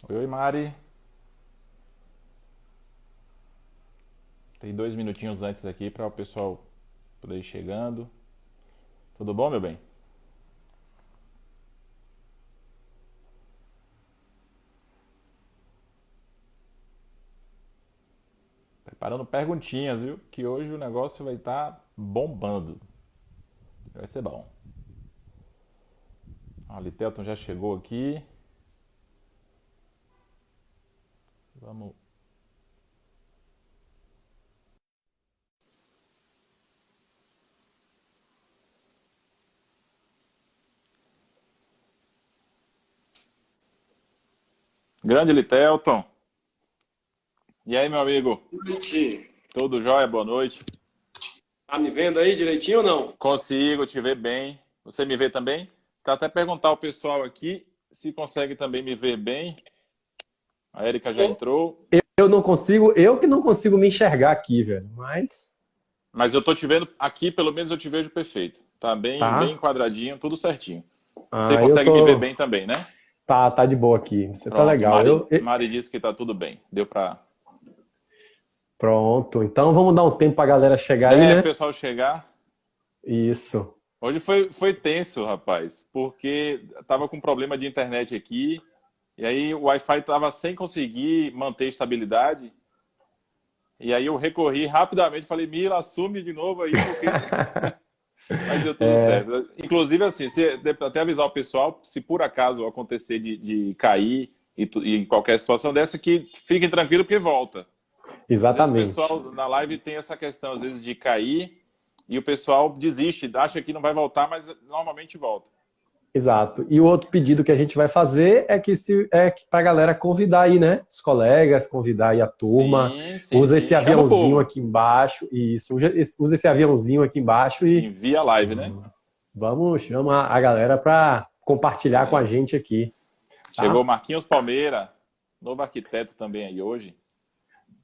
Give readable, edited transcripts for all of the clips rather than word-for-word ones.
Oi, oi, Mari. Tem 2 minutinhos antes aqui para o pessoal poder ir chegando. Tudo bom, meu bem? Preparando perguntinhas, viu? Que hoje o negócio vai estar bombando. Vai ser bom. A Litelton já chegou aqui. Vamos. Grande Litelton. E aí, meu amigo? Noite. Tudo jóia? Boa noite. Tá me vendo aí direitinho ou não? Consigo te ver bem. Você me vê também? Tá até perguntar ao pessoal aqui se consegue também me ver bem. A Erika já Ô, entrou. Eu não consigo, eu que não consigo me enxergar aqui, velho. Mas Mas eu tô te vendo aqui, pelo menos eu te vejo perfeito. Tá bem tá. enquadradinho, tudo certinho. Você Ah, eu consegue me ver tô. bem também, né? Tá de boa aqui. Você tá Pronto, legal. Mari disse que tá tudo bem. Deu pra. Pronto. Então vamos dar um tempo pra galera chegar aí, É, né? pessoal chegar. Isso. Hoje foi tenso, rapaz, porque tava com problema de internet aqui, e aí o Wi-Fi tava sem conseguir manter estabilidade, e aí eu recorri rapidamente, falei, Mila, assume de novo aí, porque. Mas deu tudo certo. Inclusive, assim, até avisar o pessoal, se por acaso acontecer de cair e em qualquer situação dessa, que fiquem tranquilos porque volta. Às vezes o Exatamente. pessoal na live tem essa questão, às vezes, de cair e o pessoal desiste, acha que não vai voltar, mas normalmente volta. Exato. E o outro pedido que a gente vai fazer é que pra galera convidar aí, né? Os colegas, convidar aí a turma. Sim, sim, Usa sim. esse Chama o aviãozinho povo. aqui embaixo. Isso. Usa esse aviãozinho aqui embaixo e Envia a live, né? vamos chamar a galera pra compartilhar com a É. gente aqui, Chegou o tá? Marquinhos Palmeira, novo arquiteto também aí hoje.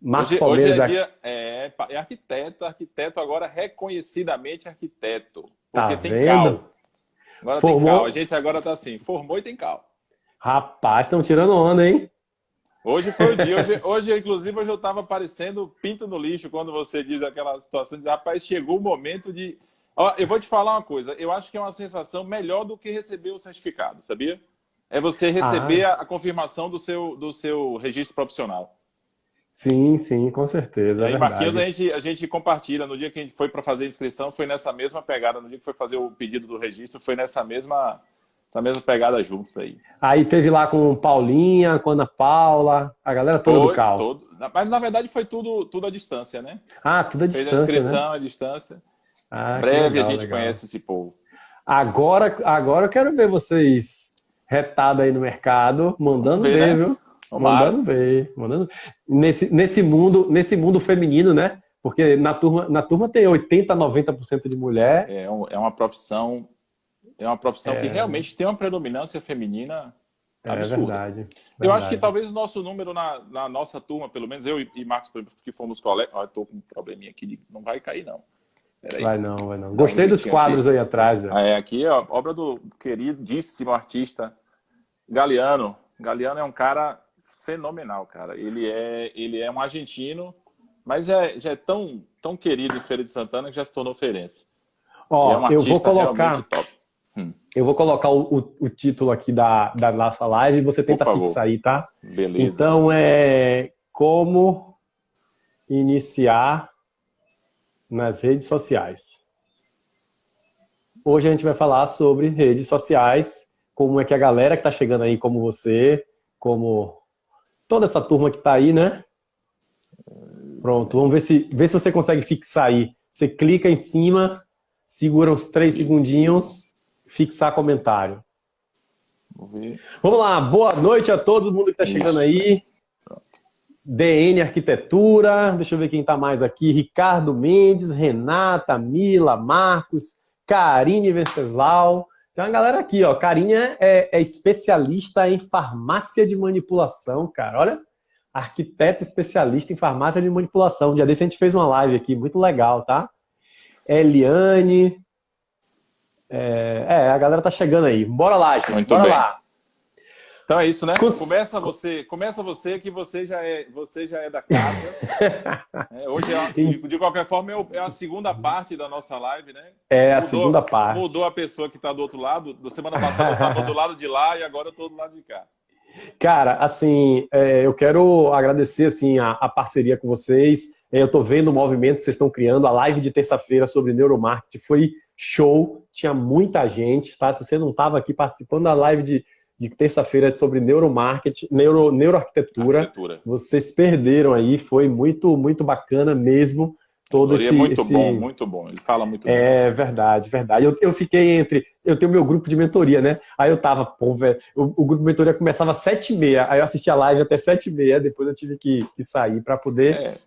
Marcos Hoje Palmeiras é dia. É arquiteto agora reconhecidamente arquiteto. tá Porque tem vendo? cal. Agora tem cal. A Formou. gente agora tá assim, formou e tem cal. Rapaz, estão tirando onda, hein? Hoje foi o dia. Inclusive, hoje eu tava parecendo pinto no lixo quando você diz aquela situação de, rapaz, chegou o momento de. Ó, eu vou te falar uma coisa, eu acho que é uma sensação melhor do que receber o certificado, sabia? É você receber Ah, a confirmação do seu registro profissional. sim, sim, com certeza, E é aí, Marquinhos, verdade. a gente compartilha. No dia que a gente foi para fazer a inscrição, foi nessa mesma pegada. No dia que foi fazer o pedido do registro, foi essa mesma pegada juntos aí. Aí teve lá com Paulinha, com Ana Paula, a galera toda do Foi Cal. todo. Mas na verdade foi tudo à distância, né? Ah, tudo à Fez a distância, né? inscrição à distância. Ah, que Breve a legal, gente legal. conhece esse povo. Agora eu quero ver vocês retados aí no mercado, Vamos mandando ver, ver, né? viu? Tomara. Mandando ver, mandando. Nesse mundo feminino, né? Porque na turma tem 80, 90% de mulher. É uma profissão que realmente tem uma predominância feminina É absurda. verdade, Eu acho que verdade. talvez o nosso número na nossa turma, pelo menos eu e Marcos, por exemplo, que fomos colegas. Ó, eu tô com um probleminha aqui, não vai cair não. Peraí, Vai não, vai não. dá um Gostei dos jeitinho aqui. quadros aí atrás, velho. Aqui é obra do queridíssimo artista Galeano. Galeano é um cara fenomenal, cara. Ele é um argentino, mas já é tão querido em Feira de Santana que já se tornou feirense. E é um Ó, eu vou artista realmente colocar, top. eu vou colocar o título aqui da nossa live e você Por tenta favor. fixar aí, tá? Beleza. Então é como iniciar nas redes sociais. Hoje a gente vai falar sobre redes sociais, como é que a galera que tá chegando aí, como você, como toda essa turma que tá aí, né? Pronto, vamos ver se você consegue fixar aí. Você clica em cima, segura uns 3 segundinhos, fixar comentário. Vamos ver. Vamos lá, boa noite a todo mundo que está chegando Isso. aí. DN Arquitetura, deixa eu ver quem está mais aqui. Ricardo Mendes, Renata, Mila, Marcos, Karine Venceslau. Tem uma galera aqui, ó. Karine é especialista em farmácia de manipulação, cara. Olha, arquiteta especialista em farmácia de manipulação. Um dia desse a gente fez uma live aqui, muito legal, tá? Eliane. A galera tá chegando aí. Bora lá, gente, Muito bora bem. lá. Então é isso, né? Cons- Começa você que você já é da casa. Hoje, de qualquer forma, é a segunda parte da nossa live, né? É a segunda parte. Mudou a pessoa que está do outro lado. Da semana passada eu estava do lado de lá e agora eu estou do lado de cá. Cara, assim, eu quero agradecer assim, a parceria com vocês. Eu estou vendo o movimento que vocês estão criando. A live de terça-feira sobre neuromarketing foi show. Tinha muita gente, tá? Se você não estava aqui participando da live de terça-feira sobre neuromarketing, neuroarquitetura, vocês perderam aí. Foi muito, muito bacana mesmo. Todo esse, muito bom. Ele fala muito bem. É verdade, verdade. Eu fiquei entre... Eu tenho meu grupo de mentoria, né? Aí eu tava, pô, velho, o grupo de mentoria começava às 7h30, aí eu assisti a live até 7h30, depois eu tive que sair para poder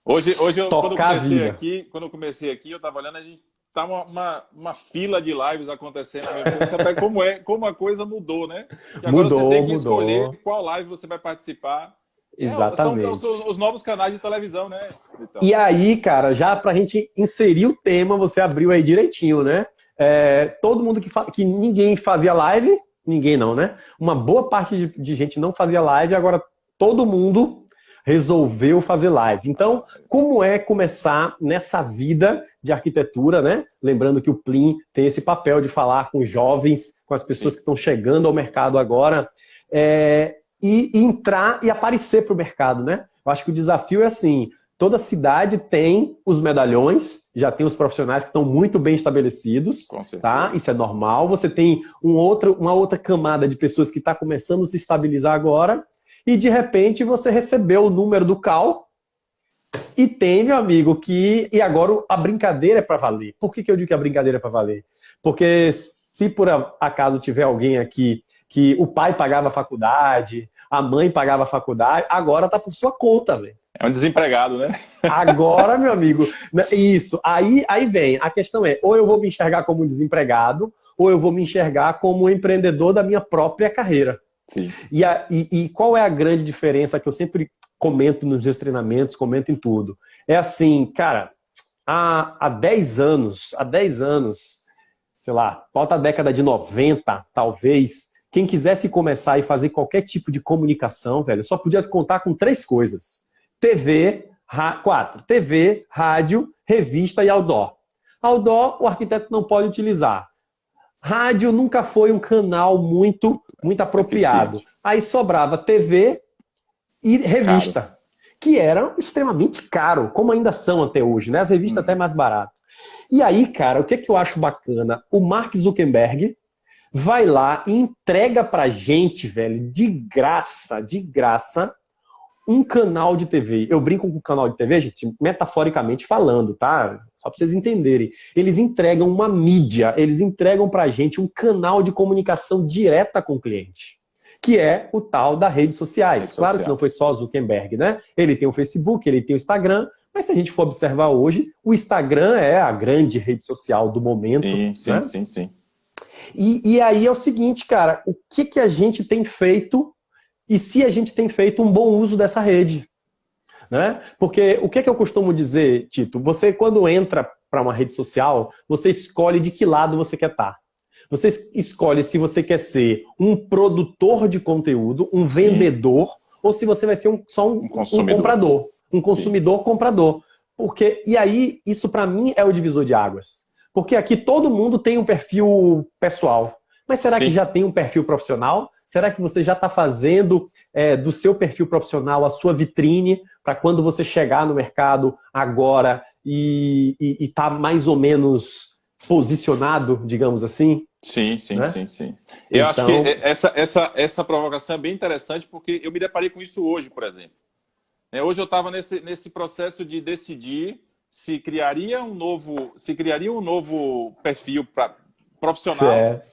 Hoje tocar a vida. Quando eu comecei aqui, eu tava olhando, a gente tá uma fila de lives acontecendo. Você vê como a coisa mudou, né? E agora você tem que escolher qual live você vai participar. Exatamente. São os novos canais de televisão, né? Então. E aí, cara, já pra gente inserir o tema, você abriu aí direitinho, né? Todo mundo que ninguém fazia live, ninguém não, né? Uma boa parte de gente não fazia live, agora todo mundo resolveu fazer live. Então, como é começar nessa vida de arquitetura, né? Lembrando que o Plim tem esse papel de falar com jovens, com as pessoas que estão chegando ao mercado agora, e entrar e aparecer para o mercado, né? Eu acho que o desafio é assim, toda cidade tem os medalhões, já tem os profissionais que estão muito bem estabelecidos, tá? Isso é normal. Você tem uma outra camada de pessoas que está começando a se estabilizar agora, e de repente você recebeu o número do CAL, e tem, meu amigo, e agora a brincadeira é para valer. Por que eu digo que a brincadeira é para valer? Porque se por acaso tiver alguém aqui que o pai pagava a faculdade, a mãe pagava a faculdade, agora tá por sua conta, velho. É um desempregado, né? Agora, meu amigo, isso. Aí vem, a questão ou eu vou me enxergar como desempregado, ou eu vou me enxergar como empreendedor da minha própria carreira. Sim. E qual é a grande diferença que eu sempre comento nos meus treinamentos, comento em tudo? É assim, cara, há 10 anos, sei lá, volta a década de 90, talvez, quem quisesse começar e fazer qualquer tipo de comunicação, velho, só podia contar com 3 coisas. TV, 4. TV, rádio, revista e outdoor. Outdoor, o arquiteto não pode utilizar. Rádio nunca foi um canal muito apropriado. Aí sobrava TV e revista, que eram extremamente caro, como ainda são até hoje, né? As revistas até mais baratas. E aí, cara, o que eu acho bacana? O Mark Zuckerberg vai lá e entrega pra gente, velho, de graça, um canal de TV. Eu brinco com o canal de TV, gente, metaforicamente falando, tá? Só pra vocês entenderem. Eles entregam uma mídia, eles entregam pra gente um canal de comunicação direta com o cliente, que é o tal das redes sociais. Claro que não foi só o Zuckerberg, né? Ele tem o Facebook, ele tem o Instagram, mas se a gente for observar hoje, o Instagram é a grande rede social do momento. Sim. E aí é o seguinte, cara, o que a gente tem feito e se a gente tem feito um bom uso dessa rede, né? Porque o que eu costumo dizer, Tito? Você, quando entra para uma rede social, você escolhe de que lado você quer estar. Você escolhe se você quer ser um produtor de conteúdo, um vendedor, ou se você vai ser só um comprador. Um consumidor comprador. E aí, isso para mim é o divisor de águas. Porque aqui todo mundo tem um perfil pessoal. Mas será que já tem um perfil profissional? Será que você já está fazendo do seu perfil profissional a sua vitrine para quando você chegar no mercado agora e tá mais ou menos posicionado, digamos assim? Sim. Então... Eu acho que essa provocação é bem interessante porque eu me deparei com isso hoje, por exemplo. Hoje eu estava nesse processo de decidir se criaria um novo perfil profissional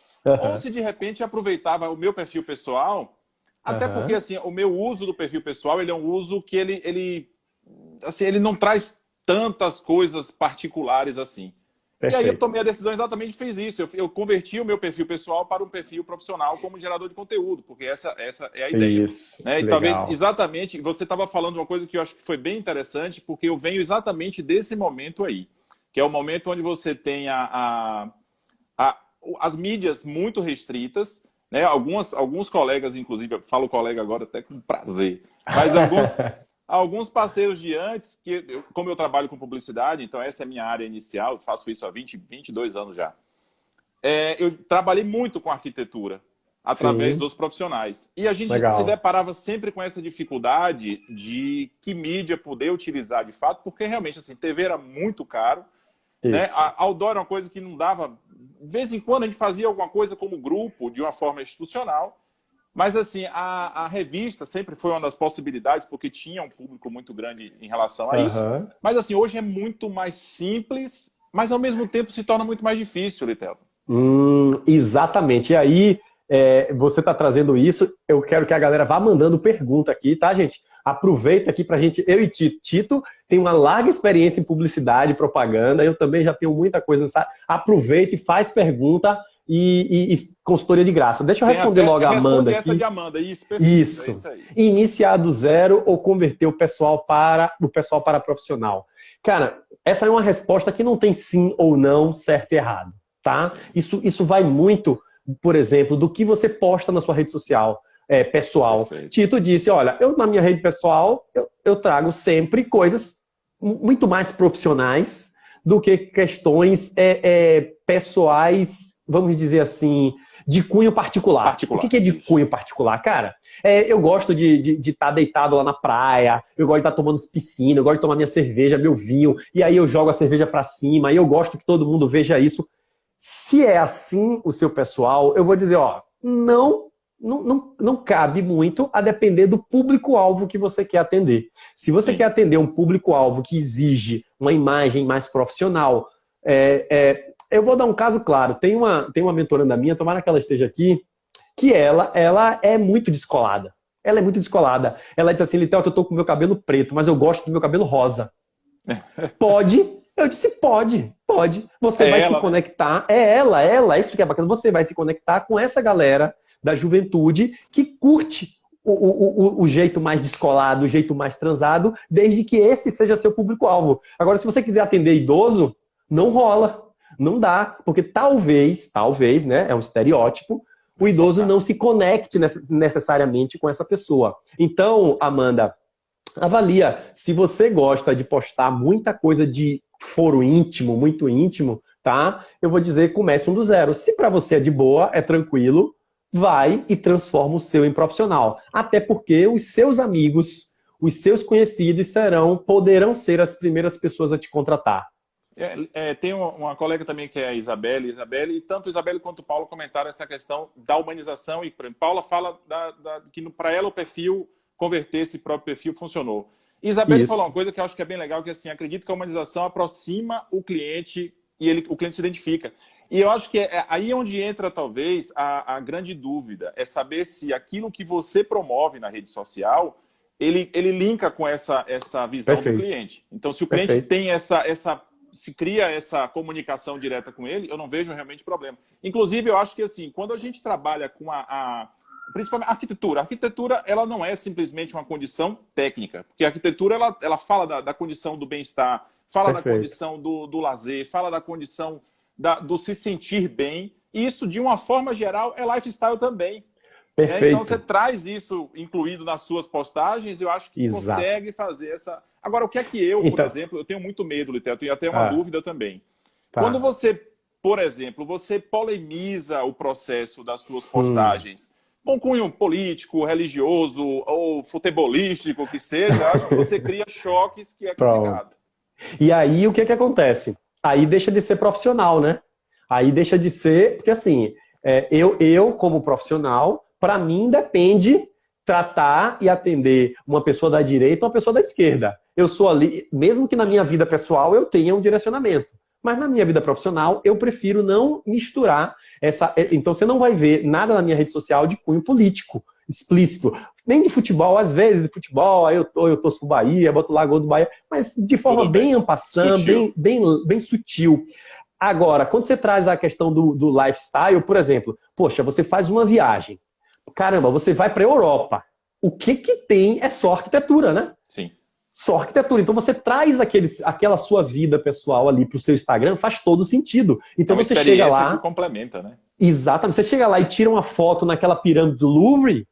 ou se de repente aproveitava o meu perfil pessoal, até porque assim, o meu uso do perfil pessoal ele é um uso que ele não traz tantas coisas particulares assim. Perfeito. E aí eu tomei a decisão exatamente fiz isso. Eu converti o meu perfil pessoal para um perfil profissional como gerador de conteúdo, porque essa é a ideia. Isso, né? E talvez exatamente, você estava falando uma coisa que eu acho que foi bem interessante, porque eu venho exatamente desse momento aí, que é o momento onde você tem as mídias muito restritas, né? Alguns colegas, inclusive, eu falo colega agora até com prazer, mas alguns parceiros de antes, como eu trabalho com publicidade, então essa é a minha área inicial, faço isso há 22 anos já. Eu trabalhei muito com arquitetura, através dos profissionais. E a gente se deparava sempre com essa dificuldade de que mídia poder utilizar de fato, porque realmente, assim, TV era muito caro, né? A outdoor era uma coisa que não dava... De vez em quando a gente fazia alguma coisa como grupo, de uma forma institucional, mas assim, a revista sempre foi uma das possibilidades, porque tinha um público muito grande em relação a isso. Mas assim, hoje é muito mais simples, mas ao mesmo tempo se torna muito mais difícil, Litelton. Exatamente. E aí, você está trazendo isso, eu quero que a galera vá mandando pergunta aqui, tá, gente? Aproveita aqui pra gente, eu e Tito. Tito tem uma larga experiência em publicidade e propaganda, eu também já tenho muita coisa nessa. Aproveita e faz pergunta e consultoria de graça. Deixa eu responder logo a Amanda aqui. Essa de Amanda, isso, perfeito. Isso. É isso aí. Iniciar do zero ou converter o pessoal para profissional. Cara, essa é uma resposta que não tem sim ou não, certo e errado, tá? Isso vai muito, por exemplo, do que você posta na sua rede social pessoal. Perfeito. Tito disse, olha, eu na minha rede pessoal, eu trago sempre coisas muito mais profissionais do que questões pessoais, vamos dizer assim, de cunho particular. O que é de cunho particular? Cara, eu gosto de estar deitado lá na praia, eu gosto de estar tomando piscina, eu gosto de tomar minha cerveja, meu vinho, e aí eu jogo a cerveja pra cima, e eu gosto que todo mundo veja isso. Se é assim o seu pessoal, eu vou dizer, ó, não cabe muito a depender do público-alvo que você quer atender. Se você quer atender um público-alvo que exige uma imagem mais profissional, eu vou dar um caso claro. Tem uma mentoranda minha, tomara que ela esteja aqui, que ela é muito descolada. Ela é muito descolada. Ela diz assim, Litelton, eu tô com meu cabelo preto, mas eu gosto do meu cabelo rosa. Pode? Eu disse, pode. Você vai se conectar. É isso que é bacana. Você vai se conectar com essa galera da juventude que curte o jeito mais descolado, o jeito mais transado, desde que esse seja seu público-alvo. Agora, se você quiser atender idoso, não rola. Não dá, porque talvez, né, é um estereótipo, o idoso não se conecte necessariamente com essa pessoa. Então, Amanda, avalia. Se você gosta de postar muita coisa de foro íntimo, muito íntimo, tá? Eu vou dizer, comece do zero. Se para você é de boa, é tranquilo, vai e transforma o seu em profissional. Até porque os seus amigos, os seus conhecidos poderão ser as primeiras pessoas a te contratar. Tem uma colega também que é a Isabelle, e tanto Isabelle quanto o Paulo comentaram essa questão da humanização, e Paula fala que para ela o perfil, converter esse próprio perfil funcionou. Isabelle falou uma coisa que eu acho que é bem legal, que assim, acredito que a humanização aproxima o cliente e o cliente se identifica. E eu acho que aí onde entra talvez a grande dúvida, é saber se aquilo que você promove na rede social, ele linka com essa visão do cliente. Então se o cliente tem se cria essa comunicação direta com ele, eu não vejo realmente problema. Inclusive, eu acho que assim, quando a gente trabalha com principalmente a arquitetura, ela não é simplesmente uma condição técnica, porque a arquitetura, ela fala da condição do bem-estar, fala da condição do lazer, fala da condição do se sentir bem, e isso, de uma forma geral, é lifestyle também. Perfeito. Então, você traz isso incluído nas suas postagens, eu acho que consegue fazer essa... Agora, o que é que por exemplo, eu tenho muito medo, Litelton, eu tenho até uma dúvida também. Tá. Quando você, por exemplo, você polemiza o processo das suas postagens, com cunho político, religioso ou futebolístico, que seja, eu acho que você cria choques que é complicado. E aí, o que acontece? Aí deixa de ser profissional, né? Aí deixa de ser... Porque assim, eu como profissional, para mim depende tratar e atender uma pessoa da direita ou uma pessoa da esquerda. Eu sou ali, mesmo que na minha vida pessoal eu tenha um direcionamento. Mas na minha vida profissional, eu prefiro não misturar essa... Então você não vai ver nada na minha rede social de cunho político, explícito. Nem de futebol, às vezes de futebol, aí eu torço pro Bahia, boto lá gol do Bahia, mas de forma bem en passant, bem sutil. Agora, quando você traz a questão do lifestyle, por exemplo, poxa, você faz uma viagem. Caramba, você vai para a Europa. O que tem é só arquitetura, né? Sim. Só arquitetura. Então você traz aquela sua vida pessoal ali para o seu Instagram, faz todo sentido. Então você chega lá... que complementa, né? Exatamente. Você chega lá e tira uma foto naquela pirâmide do Louvre,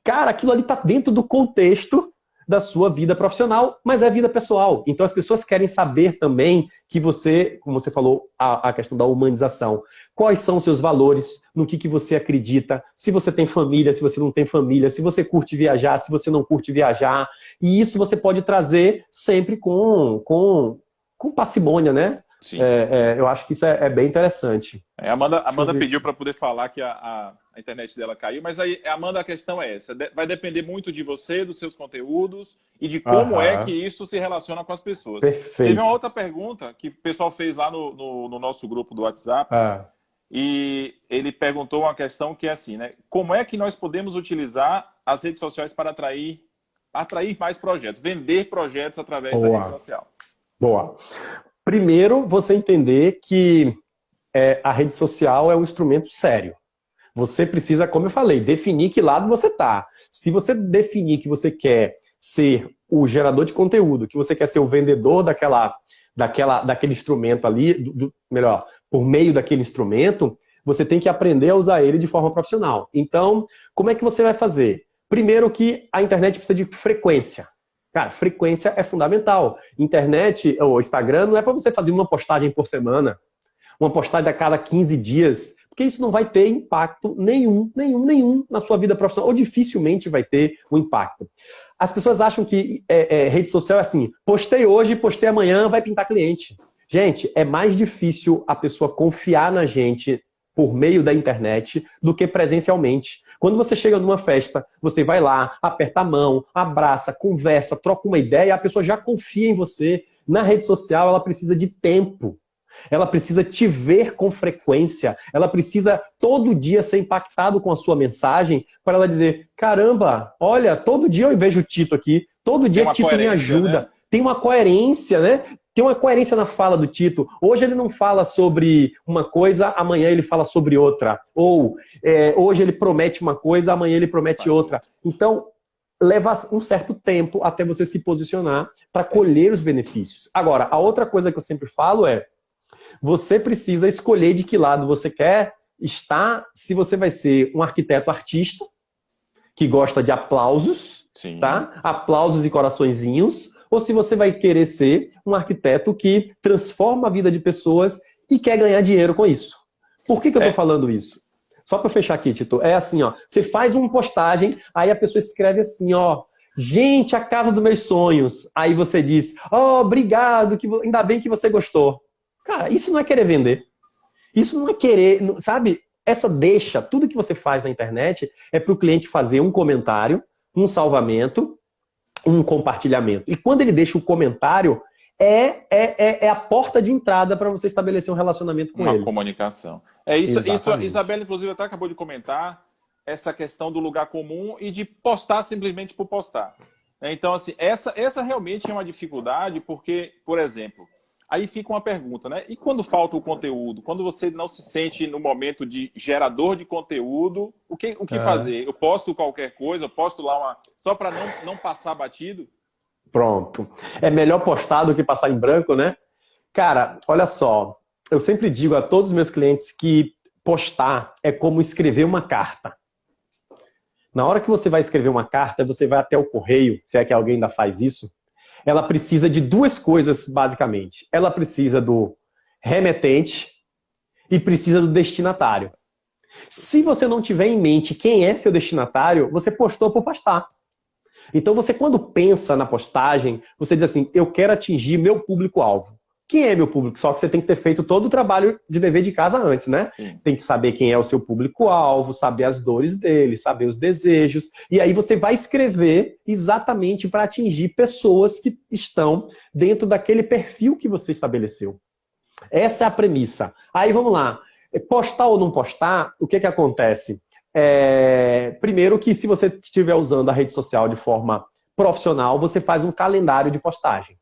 cara, aquilo ali está dentro do contexto da sua vida profissional, mas é vida pessoal. Então as pessoas querem saber também que você, como você falou, a questão da humanização. Quais são os seus valores, no que você acredita, se você tem família, se você não tem família, se você curte viajar, se você não curte viajar. E isso você pode trazer sempre com parcimônia, né? Sim. Eu acho que isso é bem interessante. A Amanda pediu para poder falar que a internet dela caiu, mas aí, Amanda, a questão é essa. Vai depender muito de você, dos seus conteúdos e de como é que isso se relaciona com as pessoas. Perfeito. Teve uma outra pergunta que o pessoal fez lá no nosso grupo do WhatsApp e ele perguntou uma questão que é assim, né? Como é que nós podemos utilizar as redes sociais para atrair mais projetos, vender projetos através da rede social? Boa. Primeiro, você entender que a rede social é um instrumento sério. Você precisa, como eu falei, definir que lado você está. Se você definir que você quer ser o gerador de conteúdo, que você quer ser o vendedor daquele instrumento ali, melhor, por meio daquele instrumento, você tem que aprender a usar ele de forma profissional. Então, como é que você vai fazer? Primeiro que a internet precisa de frequência. Cara, frequência é fundamental. Internet, ou Instagram, não é para você fazer uma postagem por semana, uma postagem a cada 15 dias, porque isso não vai ter impacto nenhum na sua vida profissional, ou dificilmente vai ter um impacto. As pessoas acham que rede social é assim, postei hoje, postei amanhã, vai pintar cliente. Gente, é mais difícil a pessoa confiar na gente por meio da internet do que presencialmente. Quando você chega numa festa, você vai lá, aperta a mão, abraça, conversa, troca uma ideia, a pessoa já confia em você. Na rede social, ela precisa de tempo. Ela precisa te ver com frequência. Ela precisa todo dia ser impactado com a sua mensagem para ela dizer, caramba, olha, todo dia eu vejo o Tito aqui, todo dia o Tito me ajuda. Né? Tem uma coerência, né? Tem uma coerência na fala do Tito. Hoje ele não fala sobre uma coisa, amanhã ele fala sobre outra. Ou hoje ele promete uma coisa, amanhã ele promete outra. Então, leva um certo tempo até você se posicionar para colher os benefícios. Agora, a outra coisa que eu sempre falo é, você precisa escolher de que lado você quer estar, se você vai ser um arquiteto artista, que gosta de aplausos, tá? Aplausos e coraçõezinhos, ou se você vai querer ser um arquiteto que transforma a vida de pessoas e quer ganhar dinheiro com isso. Por que eu estou falando isso? Só para fechar aqui, Tito, é assim, ó, você faz uma postagem, aí a pessoa escreve assim, ó, gente, a casa dos meus sonhos. Aí você diz, obrigado, ainda bem que você gostou. Cara, isso não é querer vender. Isso não é querer, sabe? Tudo que você faz na internet é para o cliente fazer um comentário, um salvamento, um compartilhamento. E quando ele deixa o comentário, é a porta de entrada para você estabelecer um relacionamento com ele. Uma comunicação. Isso, a Isabela, inclusive, até acabou de comentar essa questão do lugar comum e de postar simplesmente por postar. Então, assim, essa realmente é uma dificuldade, porque, por exemplo, aí fica uma pergunta, né? E quando falta o conteúdo? Quando você não se sente no momento de gerador de conteúdo, o que fazer? Eu posto qualquer coisa, eu posto lá só para não passar batido? Pronto. É melhor postar do que passar em branco, né? Cara, olha só. Eu sempre digo a todos os meus clientes que postar é como escrever uma carta. Na hora que você vai escrever uma carta, você vai até o correio, se é que alguém ainda faz isso, ela precisa de duas coisas, basicamente. Ela precisa do remetente e precisa do destinatário. Se você não tiver em mente quem é seu destinatário, você postou por postar. Então, você quando pensa na postagem, você diz assim, eu quero atingir meu público-alvo. Quem é meu público? Só que você tem que ter feito todo o trabalho de dever de casa antes, né? Sim. Tem que saber quem é o seu público-alvo, saber as dores dele, saber os desejos. E aí você vai escrever exatamente para atingir pessoas que estão dentro daquele perfil que você estabeleceu. Essa é a premissa. Aí vamos lá. Postar ou não postar, o que acontece? Primeiro que se você estiver usando a rede social de forma profissional, você faz um calendário de postagem.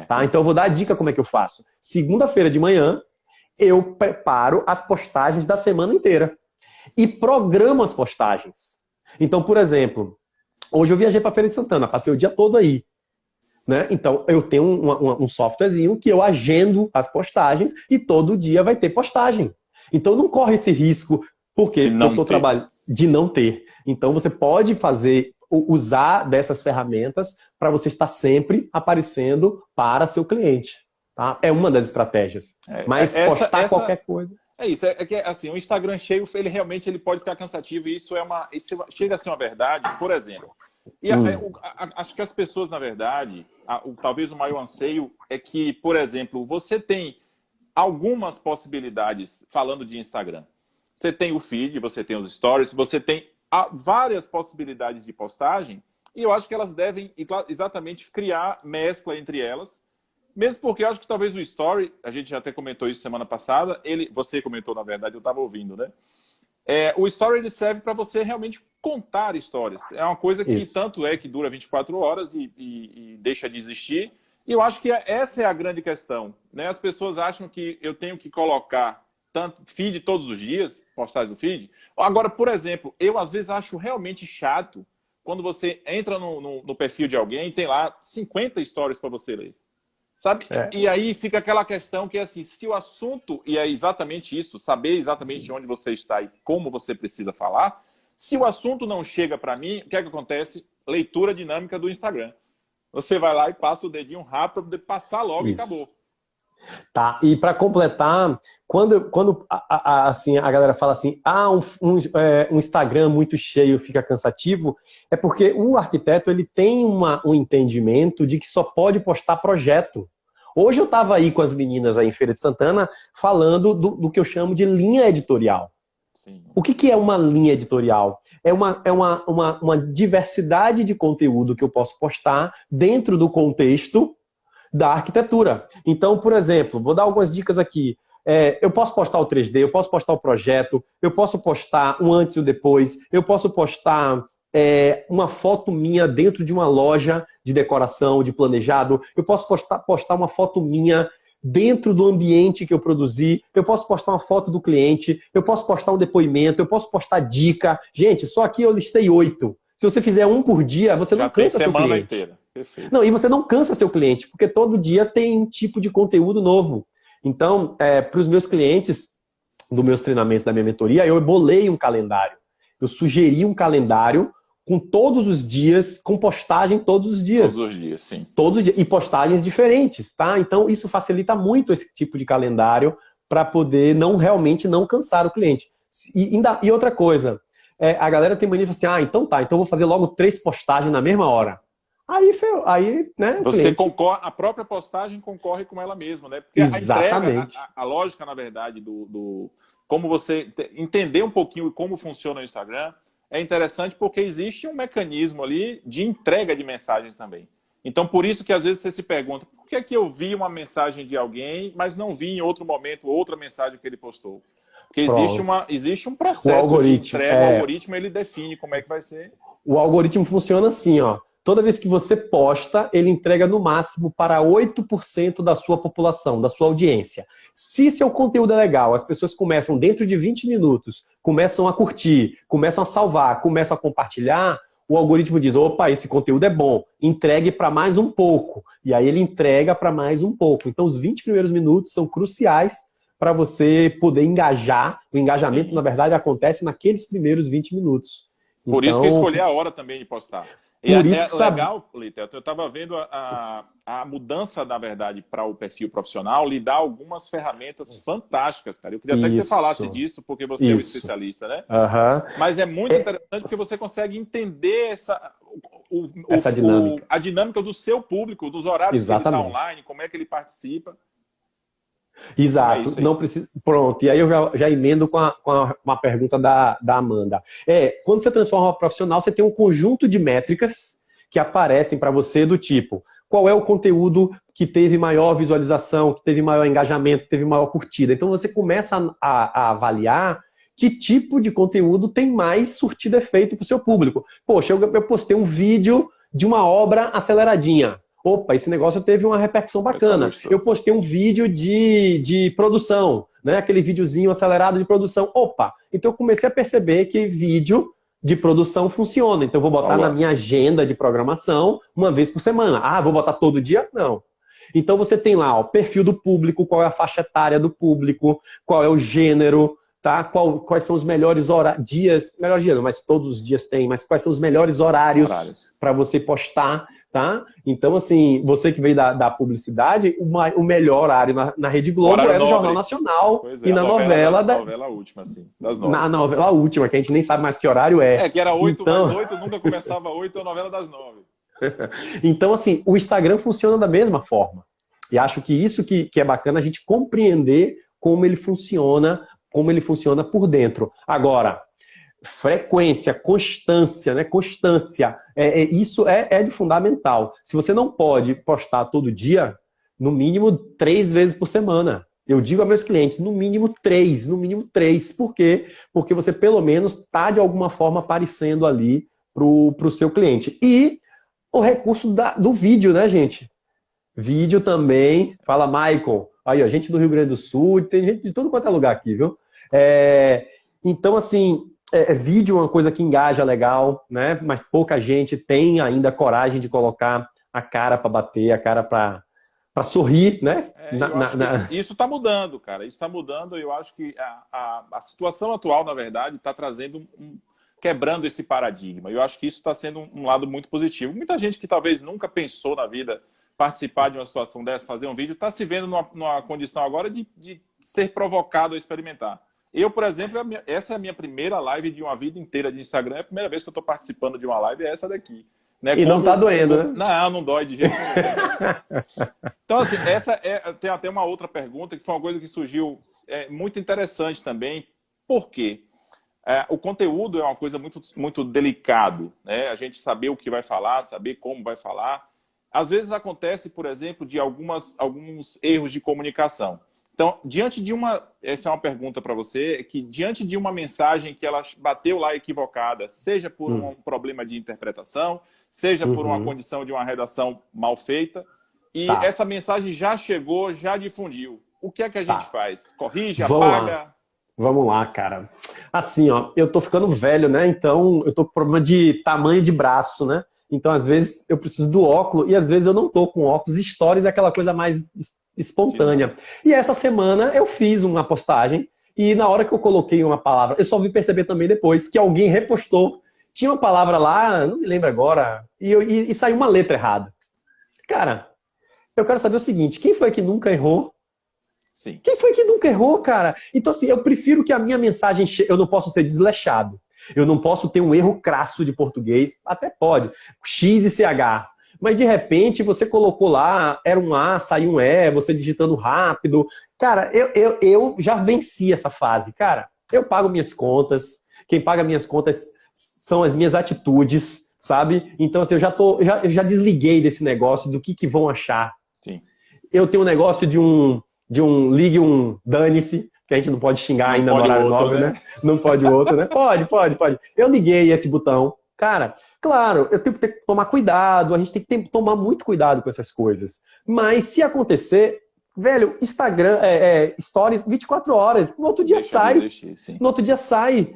Tá? Então eu vou dar a dica como é que eu faço. Segunda-feira de manhã, eu preparo as postagens da semana inteira. E programo as postagens. Então, por exemplo, hoje eu viajei para Feira de Santana, passei o dia todo aí. né? Então, eu tenho um softwarezinho que eu agendo as postagens e todo dia vai ter postagem. Então, não corre esse risco, porque eu estou trabalhando de não ter. Então, você pode usar dessas ferramentas para você estar sempre aparecendo para seu cliente. Tá? É uma das estratégias. Mas postar qualquer coisa... É isso, é que assim, o Instagram cheio, ele realmente pode ficar cansativo, e isso chega a ser uma verdade, por exemplo. E acho que as pessoas, na verdade, talvez o maior anseio é que, por exemplo, você tem algumas possibilidades falando de Instagram. Você tem o feed, você tem os stories, você tem várias possibilidades de postagem, e eu acho que elas devem exatamente criar mescla entre elas. Mesmo porque eu acho que talvez o story, a gente já até comentou isso semana passada, você comentou, na verdade, eu estava ouvindo, né? O story ele serve para você realmente contar histórias. É uma coisa que tanto é que dura 24 horas e deixa de existir. E eu acho que essa é a grande questão, né? As pessoas acham que eu tenho que colocar tanto feed todos os dias, postagem do feed. Agora, por exemplo, eu às vezes acho realmente chato quando você entra no perfil de alguém e tem lá 50 stories para você ler. Sabe? E aí fica aquela questão que é assim, se o assunto, e é exatamente isso, saber exatamente onde você está e como você precisa falar, se o assunto não chega para mim, o que é que acontece? Leitura dinâmica do Instagram. Você vai lá e passa o dedinho rápido para poder passar logo e acabou. Tá, e para completar, quando assim, a galera fala assim, um Instagram muito cheio fica cansativo, é porque o arquiteto ele tem um entendimento de que só pode postar projeto. Hoje eu estava aí com as meninas aí em Feira de Santana falando do que eu chamo de linha editorial. Sim. O que é uma linha editorial? É uma diversidade de conteúdo que eu posso postar dentro do contexto da arquitetura. Então, por exemplo, vou dar algumas dicas aqui. Eu posso postar o 3D, eu posso postar o projeto, eu posso postar um antes e o depois, eu posso postar uma foto minha dentro de uma loja de decoração, de planejado, eu posso postar uma foto minha dentro do ambiente que eu produzi, eu posso postar uma foto do cliente, eu posso postar um depoimento, eu posso postar dica. Gente, só aqui eu listei 8. Se você fizer um por dia, você não cansa seu cliente. Inteira. Perfeito. Não, e você não cansa seu cliente, porque todo dia tem um tipo de conteúdo novo. Então, para os meus clientes, dos meus treinamentos, da minha mentoria, eu bolei um calendário. Eu sugeri um calendário com todos os dias, com postagem todos os dias. Todos os dias, sim. Todos os dias. E postagens diferentes, tá? Então, isso facilita muito esse tipo de calendário para poder realmente não cansar o cliente. E outra coisa, a galera tem mania de falar assim, então tá, então eu vou fazer logo 3 postagens na mesma hora. Aí, né? Você concorre, a própria postagem concorre com ela mesma, né? Porque exatamente. A lógica, na verdade, como você entender um pouquinho como funciona o Instagram é interessante porque existe um mecanismo ali de entrega de mensagens também. Então, por isso que às vezes você se pergunta, por que é que eu vi uma mensagem de alguém, mas não vi em outro momento outra mensagem que ele postou? Porque existe um processo de entrega, o algoritmo ele define como é que vai ser. O algoritmo funciona assim, ó. Toda vez que você posta, ele entrega no máximo para 8% da sua população, da sua audiência. Se seu conteúdo é legal, as pessoas começam dentro de 20 minutos, começam a curtir, começam a salvar, começam a compartilhar, o algoritmo diz, opa, esse conteúdo é bom, entregue para mais um pouco. E aí ele entrega para mais um pouco. Então os 20 primeiros minutos são cruciais para você poder engajar. O engajamento, na verdade, acontece naqueles primeiros 20 minutos. Por isso que eu escolhi a hora também de postar. E é legal, Liter, eu estava vendo a mudança, na verdade, para o perfil profissional, lhe dá algumas ferramentas fantásticas, cara. Eu queria até que você falasse disso, porque você é um especialista, né? Mas é muito interessante porque você consegue entender essa dinâmica. A dinâmica do seu público, dos horários que ele está online, como é que ele participa. Exato, não precisa. Pronto, e aí eu já emendo com uma pergunta da Amanda. Quando você transforma uma profissional, você tem um conjunto de métricas que aparecem para você do tipo, qual é o conteúdo que teve maior visualização, que teve maior engajamento, que teve maior curtida. Então você começa a avaliar que tipo de conteúdo tem mais surtido efeito para o seu público. Poxa, eu postei um vídeo de uma obra aceleradinha. Opa, esse negócio teve uma repercussão bacana. Eu postei um vídeo de produção, né? Aquele videozinho acelerado de produção. Opa, então eu comecei a perceber que vídeo de produção funciona. Então, eu vou botar na minha agenda de programação uma vez por semana. Ah, vou botar todo dia? Não. Então, você tem lá o perfil do público, qual é a faixa etária do público, qual é o gênero, tá? Quais são os melhores dias, melhor dia, mas todos os dias tem, mas quais são os melhores horários para você postar, tá? Então, assim, você que veio da publicidade, o melhor horário na Rede Globo é no Jornal Nacional e na novela última, assim, das 9. Na novela última, que a gente nem sabe mais que horário é. É, que era 8 mais 8, nunca começava 8, a novela das 9. Então, assim, o Instagram funciona da mesma forma. E acho que isso que é bacana a gente compreender como ele funciona por dentro. Agora, frequência, constância, né? Constância, isso é de fundamental. Se você não pode postar todo dia, no mínimo 3 vezes por semana. Eu digo a meus clientes, no mínimo 3. Por quê? Porque você pelo menos está de alguma forma aparecendo ali pro seu cliente. E o recurso do vídeo, né, gente? Vídeo também. Fala, Michael. Aí, ó, gente do Rio Grande do Sul, tem gente de todo quanto é lugar aqui, viu? Então, assim, vídeo é uma coisa que engaja legal, né? Mas pouca gente tem ainda coragem de colocar a cara para bater, a cara para sorrir, né? Isso está mudando, cara. Isso está mudando. Eu acho que a situação atual, na verdade, está trazendo quebrando esse paradigma. Eu acho que isso está sendo um lado muito positivo. Muita gente que talvez nunca pensou na vida participar de uma situação dessa, fazer um vídeo, está se vendo numa condição agora de ser provocado a experimentar. Eu, por exemplo, essa é a minha primeira live de uma vida inteira de Instagram. É a primeira vez que eu estou participando de uma live, é essa daqui. Né? E não está doendo, né? Não dói de jeito nenhum. Então, assim, tem até uma outra pergunta, que foi uma coisa que surgiu muito interessante também. Por quê? O conteúdo é uma coisa muito, muito delicado, né? A gente saber o que vai falar, saber como vai falar. Às vezes acontece, por exemplo, de alguns erros de comunicação. Então, essa é uma pergunta para você, que diante de uma mensagem que ela bateu lá equivocada, seja por um problema de interpretação, seja por uma condição de uma redação mal feita, e essa mensagem já chegou, já difundiu. O que é que a gente faz? Corrige, apaga? Vamos lá, cara. Assim, ó, eu tô ficando velho, né? Então, eu tô com problema de tamanho de braço, né? Então, às vezes, eu preciso do óculos e às vezes eu não tô com óculos. Stories é aquela coisa mais espontânea. E essa semana eu fiz uma postagem e na hora que eu coloquei uma palavra, eu só vim perceber também depois que alguém repostou. Tinha uma palavra lá, não me lembro agora, e saiu uma letra errada. Cara, eu quero saber o seguinte, quem foi que nunca errou? Sim. Quem foi que nunca errou, cara? Então, assim, eu prefiro que a minha mensagem... Eu não posso ser desleixado. Eu não posso ter um erro crasso de português. Até pode. X e CH. Mas, de repente, você colocou lá, era um A, saiu um E, você digitando rápido. Cara, eu já venci essa fase. Cara, eu pago minhas contas. Quem paga minhas contas são as minhas atitudes, sabe? Então, assim, eu já desliguei desse negócio do que vão achar. Sim. Eu tenho um negócio de um ligue um dane-se, que a gente não pode xingar ainda no horário nobre, né? Não pode o outro, né? Pode. Eu liguei esse botão. Cara, claro, eu tenho que tomar cuidado, a gente tem que tomar muito cuidado com essas coisas. Mas se acontecer, velho, Instagram, Stories, 24 horas, no outro dia sai. No outro dia sai.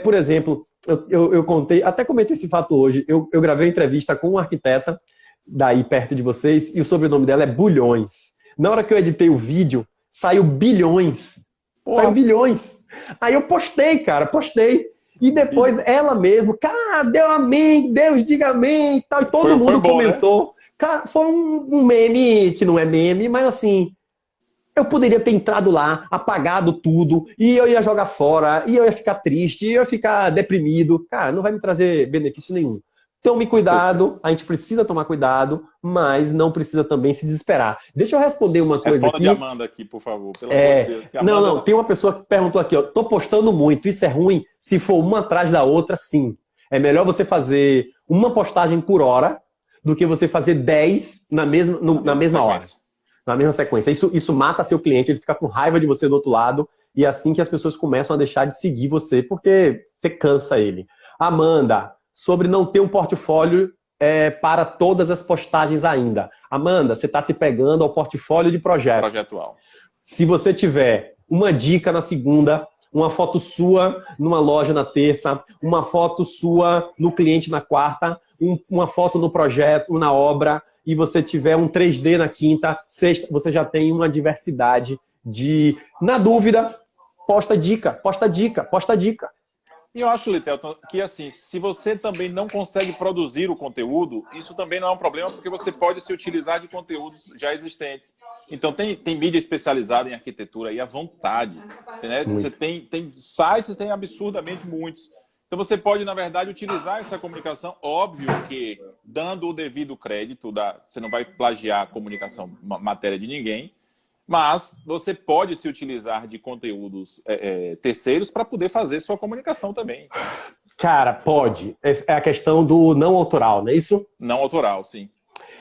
Por exemplo, eu comentei esse fato hoje, eu gravei uma entrevista com uma arquiteta daí perto de vocês, e o sobrenome dela é Bulhões. Na hora que eu editei o vídeo, saiu bilhões. Porra. Saiu bilhões. Aí eu postei. E depois ela mesma, cara, deu amém, Deus diga amém e tal. E todo mundo comentou. Né? Cara, foi um meme, que não é meme, mas assim, eu poderia ter entrado lá, apagado tudo, e eu ia jogar fora, e eu ia ficar triste, e eu ia ficar deprimido. Cara, não vai me trazer benefício nenhum. Tome cuidado, a gente precisa tomar cuidado, mas não precisa também se desesperar. Deixa eu responder uma coisa aqui. Responda de Amanda aqui, por favor. Pelo amor de Deus. Não, tem uma pessoa que perguntou aqui, ó, tô postando muito, isso é ruim? Se for uma atrás da outra, sim. É melhor você fazer uma postagem por hora do que você fazer 10 na mesma hora. Na mesma sequência. Isso mata seu cliente, ele fica com raiva de você do outro lado, e é assim que as pessoas começam a deixar de seguir você, porque você cansa ele. Amanda, sobre não ter um portfólio para todas as postagens ainda. Amanda, você está se pegando ao portfólio de projeto. Projetual. Se você tiver uma dica na segunda, uma foto sua numa loja na terça, uma foto sua no cliente na quarta, uma foto no projeto, na obra, e você tiver um 3D na quinta, sexta, você já tem uma diversidade de... Na dúvida, posta dica, posta dica, posta dica. E eu acho, Littleton, que assim, se você também não consegue produzir o conteúdo, isso também não é um problema, porque você pode se utilizar de conteúdos já existentes. Então, tem mídia especializada em arquitetura aí à vontade. Né? Você tem sites, tem absurdamente muitos. Então, você pode, na verdade, utilizar essa comunicação. Óbvio que, dando o devido crédito, você não vai plagiar a comunicação, matéria de ninguém, mas você pode se utilizar de conteúdos terceiros para poder fazer sua comunicação também. Cara, pode. É a questão do não autoral, não é isso? Não autoral, sim.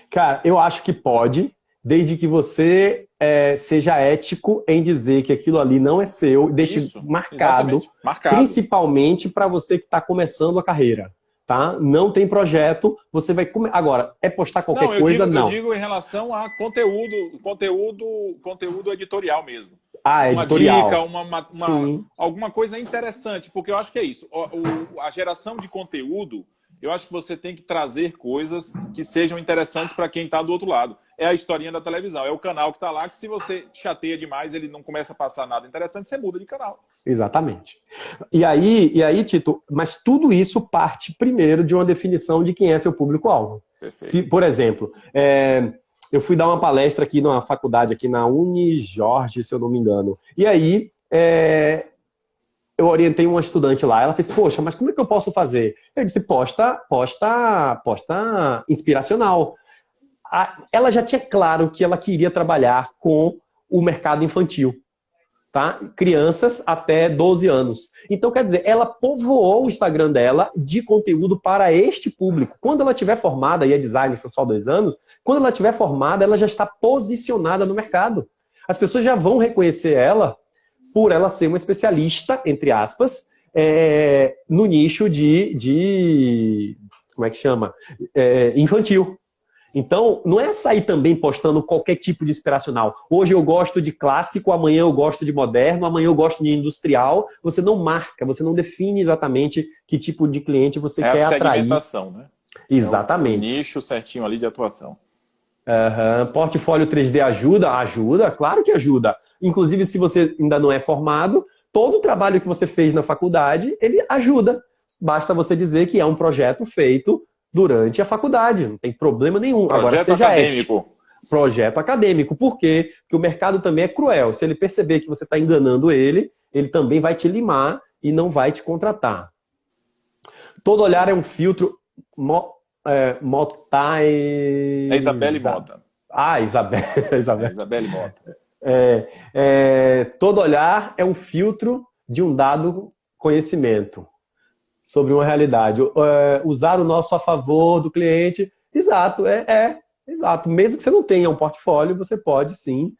Cara, eu acho que pode, desde que você seja ético em dizer que aquilo ali não é seu, deixe Isso, marcado, principalmente para você que está começando a carreira. Tá? Não tem projeto, você vai... Agora, postar qualquer coisa? Não. Eu digo em relação a conteúdo editorial mesmo. Editorial. Uma dica, alguma coisa interessante, porque eu acho que é isso. A geração de conteúdo, eu acho que você tem que trazer coisas que sejam interessantes para quem está do outro lado. É a historinha da televisão, é o canal que está lá, que se você chateia demais, ele não começa a passar nada interessante, você muda de canal. Exatamente. E aí, Tito, mas tudo isso parte primeiro de uma definição de quem é seu público-alvo. Por exemplo, eu fui dar uma palestra aqui numa faculdade, aqui na Unijorge, se eu não me engano. E aí, eu orientei uma estudante lá, ela fez, poxa, mas como é que eu posso fazer? Eu disse, posta inspiracional. Ela já tinha claro que ela queria trabalhar com o mercado infantil, tá? Crianças até 12 anos. Então, quer dizer, ela povoou o Instagram dela de conteúdo para este público. Quando ela estiver formada, e a design são só 2 anos, quando ela estiver formada, ela já está posicionada no mercado. As pessoas já vão reconhecer ela por ela ser uma especialista, entre aspas, no nicho de como é que chama? Infantil. Então, não é sair também postando qualquer tipo de inspiracional. Hoje eu gosto de clássico, amanhã eu gosto de moderno, amanhã eu gosto de industrial. Você não marca, você não define exatamente que tipo de cliente você quer atrair. É a segmentação, né? Exatamente. É um nicho certinho ali de atuação. Portfólio 3D ajuda? Ajuda, claro que ajuda. Inclusive, se você ainda não é formado, todo o trabalho que você fez na faculdade, ele ajuda. Basta você dizer que é um projeto feito durante a faculdade, não tem problema nenhum. Agora, seja ético. Projeto acadêmico. Por quê? Porque o mercado também é cruel. Se ele perceber que você está enganando ele, ele também vai te limar e não vai te contratar. Todo olhar é um filtro... Isabelle Mota. Isabelle Mota. Todo olhar é um filtro de um dado conhecimento sobre uma realidade. Usar o nosso a favor do cliente. Exato, exato. Mesmo que você não tenha um portfólio, você pode sim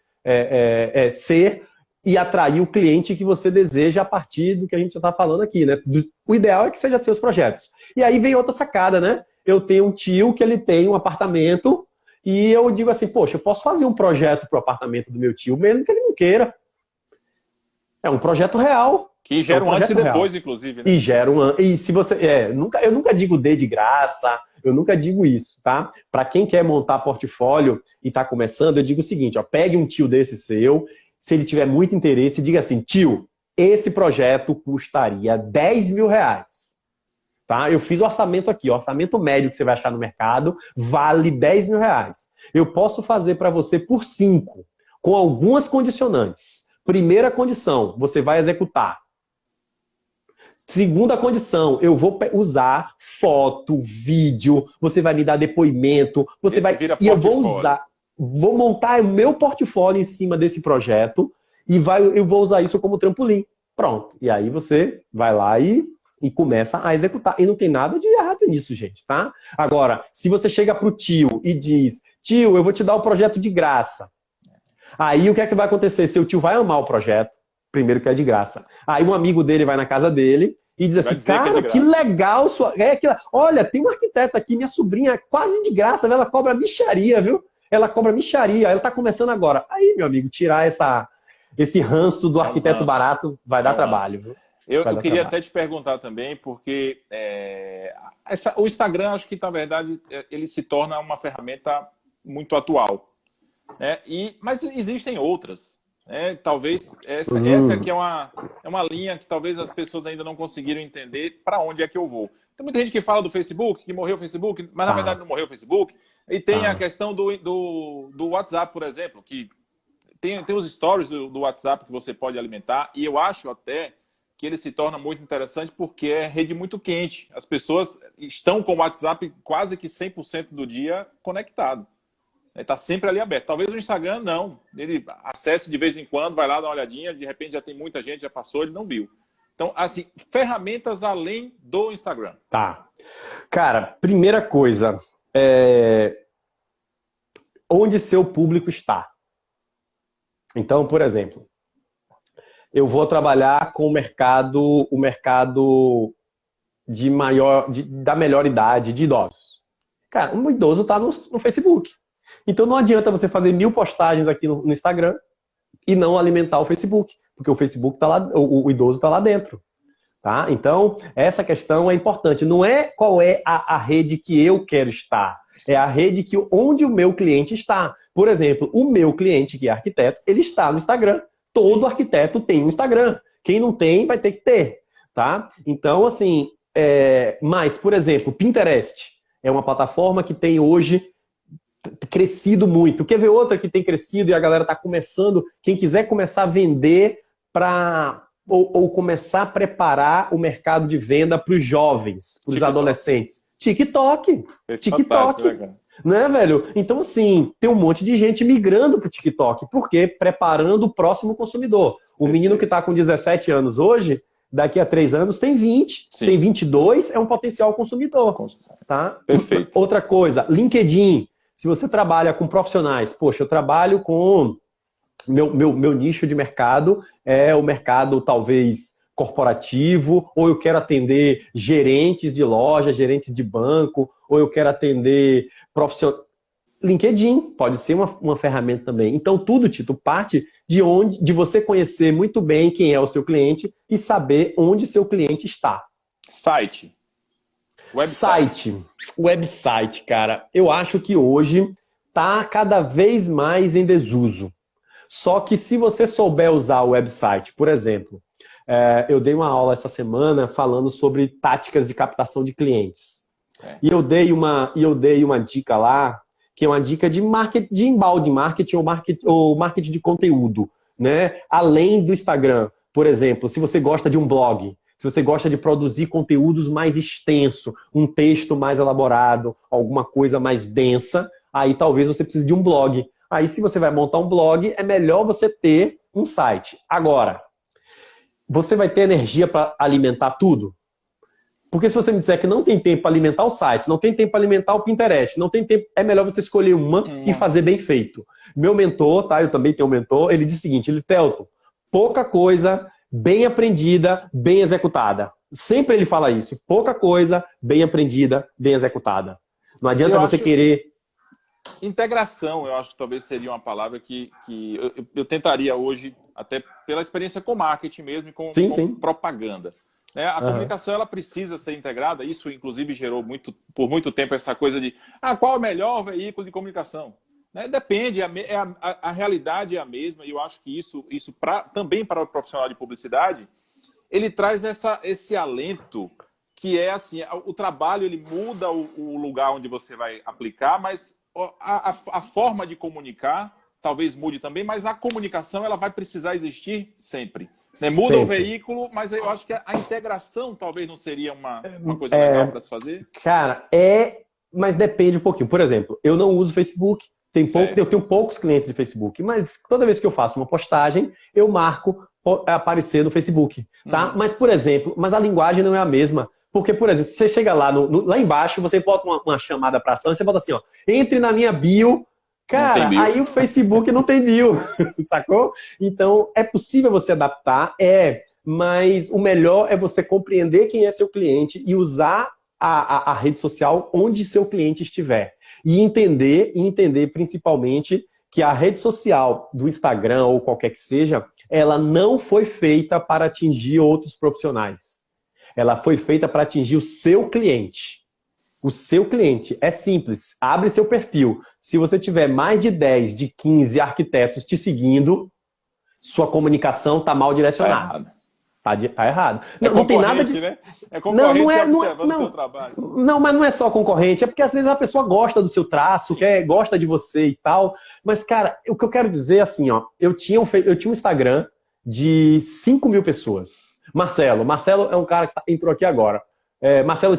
ser e atrair o cliente que você deseja a partir do que a gente já está falando aqui, né? O ideal é que seja seus projetos. E aí vem outra sacada, né? Eu tenho um tio que ele tem um apartamento e eu digo assim, poxa, eu posso fazer um projeto para o apartamento do meu tio, mesmo que ele não queira. É um projeto real. Que gera um antes e depois, inclusive. Né? E gera e se você... eu nunca digo dê de graça, eu nunca digo isso, tá? Para quem quer montar portfólio e está começando, eu digo o seguinte, ó, pegue um tio desse seu, se ele tiver muito interesse, diga assim, tio, esse projeto custaria 10 mil reais. Tá? Eu fiz o orçamento aqui, o orçamento médio que você vai achar no mercado vale 10 mil reais. Eu posso fazer para você por 5, com algumas condicionantes. Primeira condição, você vai executar. Segunda condição, eu vou usar foto, vídeo, você vai me dar depoimento, e eu vou montar o meu portfólio em cima desse projeto e eu vou usar isso como trampolim. Pronto. E aí você vai lá e começa a executar. E não tem nada de errado nisso, gente, tá? Agora, se você chega pro tio e diz, tio, eu vou te dar o projeto de graça. Aí o que é que vai acontecer? Seu tio vai amar o projeto, primeiro que é de graça. Aí um amigo dele vai na casa dele e diz assim, cara, que legal sua... Olha, tem uma arquiteta aqui, minha sobrinha, quase de graça, ela cobra mixaria, viu? Ela cobra mixaria, ela tá começando agora. Aí, meu amigo, tirar esse ranço do É um arquiteto ranço. barato vai É dar um trabalho, ranço. viu? Eu, Vai eu dar queria trabalho. até te perguntar também, porque o Instagram, acho que, na verdade, ele se torna uma ferramenta muito atual, né? Mas existem outras, né? Talvez essa aqui Hum, é uma linha que talvez as pessoas ainda não conseguiram entender para onde é que eu vou. Tem muita gente que fala do Facebook, que morreu o Facebook, mas na verdade tá, não morreu o Facebook. E tem a tá. questão do WhatsApp, por exemplo, que tem os stories do WhatsApp que você pode alimentar, e eu acho até que ele se torna muito interessante porque é rede muito quente. As pessoas estão com o WhatsApp quase que 100% do dia conectado. Está sempre ali aberto. Talvez o Instagram não. Ele acesse de vez em quando, vai lá dar uma olhadinha, de repente já tem muita gente, já passou, ele não viu. Então, assim, ferramentas além do Instagram. Tá. Cara, primeira coisa, onde seu público está. Então, por exemplo, eu vou trabalhar com o mercado da melhor idade, de idosos. Cara, um idoso está no Facebook. Então não adianta você fazer 1000 postagens aqui no Instagram e não alimentar o Facebook, porque o Facebook tá lá, o idoso está lá dentro. Tá? Então, essa questão é importante. Não é qual é a rede que eu quero estar, é a rede onde o meu cliente está. Por exemplo, o meu cliente, que é arquiteto, ele está no Instagram. Todo arquiteto tem um Instagram. Quem não tem, vai ter que ter. Tá? Então, assim, mas, por exemplo, Pinterest é uma plataforma que tem hoje crescido muito. Quer ver outra que tem crescido e a galera está começando? Quem quiser começar a vender ou começar a preparar o mercado de venda para os jovens, para os adolescentes. TikTok. TikTok. Fantástico, né, Né, velho? Então, assim, tem um monte de gente migrando para o TikTok. Por quê? Preparando o próximo consumidor. O menino que está com 17 anos hoje, daqui a 3 anos tem 20, Sim. tem 22, é um potencial consumidor. Tá? Perfeito. Outra coisa, LinkedIn. Se você trabalha com profissionais, poxa, eu trabalho com... Meu nicho de mercado é o mercado, talvez, corporativo, ou eu quero atender gerentes de loja, gerentes de banco, ou eu quero atender profissionais. LinkedIn pode ser uma ferramenta também. Então, tudo, Tito, parte de você conhecer muito bem quem é o seu cliente e saber onde seu cliente está. Site. Website, cara. Eu acho que hoje está cada vez mais em desuso. Só que se você souber usar o website, por exemplo, eu dei uma aula essa semana falando sobre táticas de captação de clientes. E eu dei uma dica lá, que é uma dica de marketing, de embalde marketing ou marketing de conteúdo, né? Além do Instagram. Por exemplo, se você gosta de um blog, se você gosta de produzir conteúdos mais extenso, um texto mais elaborado, alguma coisa mais densa, aí talvez você precise de um blog. Aí, se você vai montar um blog, é melhor você ter um site. Agora, você vai ter energia para alimentar tudo? Porque se você me disser que não tem tempo para alimentar o site, não tem tempo para alimentar o Pinterest, não tem tempo, é melhor você escolher uma e fazer bem feito. Meu mentor, tá? Eu também tenho um mentor, ele diz o seguinte, Telton, pouca coisa, bem aprendida, bem executada. Sempre ele fala isso, pouca coisa, bem aprendida, bem executada. Não adianta você querer... Integração, eu acho que talvez seria uma palavra que eu tentaria hoje, até pela experiência com marketing mesmo e com propaganda. A comunicação ela precisa ser integrada, isso inclusive gerou por muito tempo essa coisa de qual é o melhor veículo de comunicação? Depende, a realidade é a mesma, e eu acho que isso também para o profissional de publicidade, ele traz esse alento que é assim, o trabalho ele muda o lugar onde você vai aplicar, mas a forma de comunicar talvez mude também, mas a comunicação ela vai precisar existir sempre. Muda o veículo, mas eu acho que a integração talvez não seria uma coisa legal para se fazer. Cara, mas depende um pouquinho. Por exemplo, eu não uso Facebook, eu tenho poucos clientes de Facebook, mas toda vez que eu faço uma postagem, eu marco aparecer no Facebook. Tá? Mas, por exemplo, a linguagem não é a mesma. Porque, por exemplo, você chega lá, lá embaixo, você bota uma chamada para ação e você bota assim, ó, entre na minha bio. Cara, aí o Facebook não tem bio, sacou? Então, é possível você adaptar, mas o melhor é você compreender quem é seu cliente e usar a rede social onde seu cliente estiver. E entender principalmente que a rede social do Instagram ou qualquer que seja, ela não foi feita para atingir outros profissionais. Ela foi feita para atingir o seu cliente. O seu cliente. É simples. Abre seu perfil. Se você tiver mais de 10, de 15 arquitetos te seguindo, sua comunicação está mal direcionada. Tá errado. Não tem nada de... né? É concorrente observando o seu trabalho. Não, mas não é só concorrente. É porque às vezes a pessoa gosta do seu traço, gosta de você e tal. Mas, cara, o que eu quero dizer é assim, ó. Eu tinha um Instagram de 5 mil pessoas. Marcelo é um cara que entrou aqui agora. Marcelo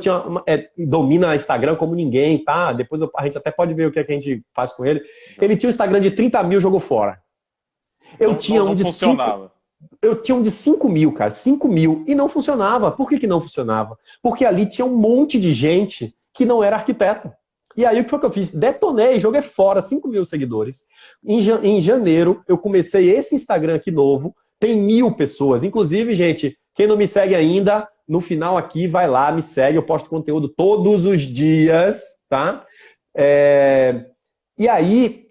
domina Instagram como ninguém, tá? Depois a gente até pode ver o que a gente faz com ele. Ele tinha um Instagram de 30 mil, jogou fora. Eu tinha um de 5 mil, cara. 5 mil. E não funcionava. Por que não funcionava? Porque ali tinha um monte de gente que não era arquiteto. E aí o que foi que eu fiz? Detonei, joguei fora 5 mil seguidores. Em janeiro, eu comecei esse Instagram aqui novo. Tem 1.000 pessoas. Inclusive, gente, quem não me segue ainda, no final aqui, vai lá, me segue. Eu posto conteúdo todos os dias, tá? E aí,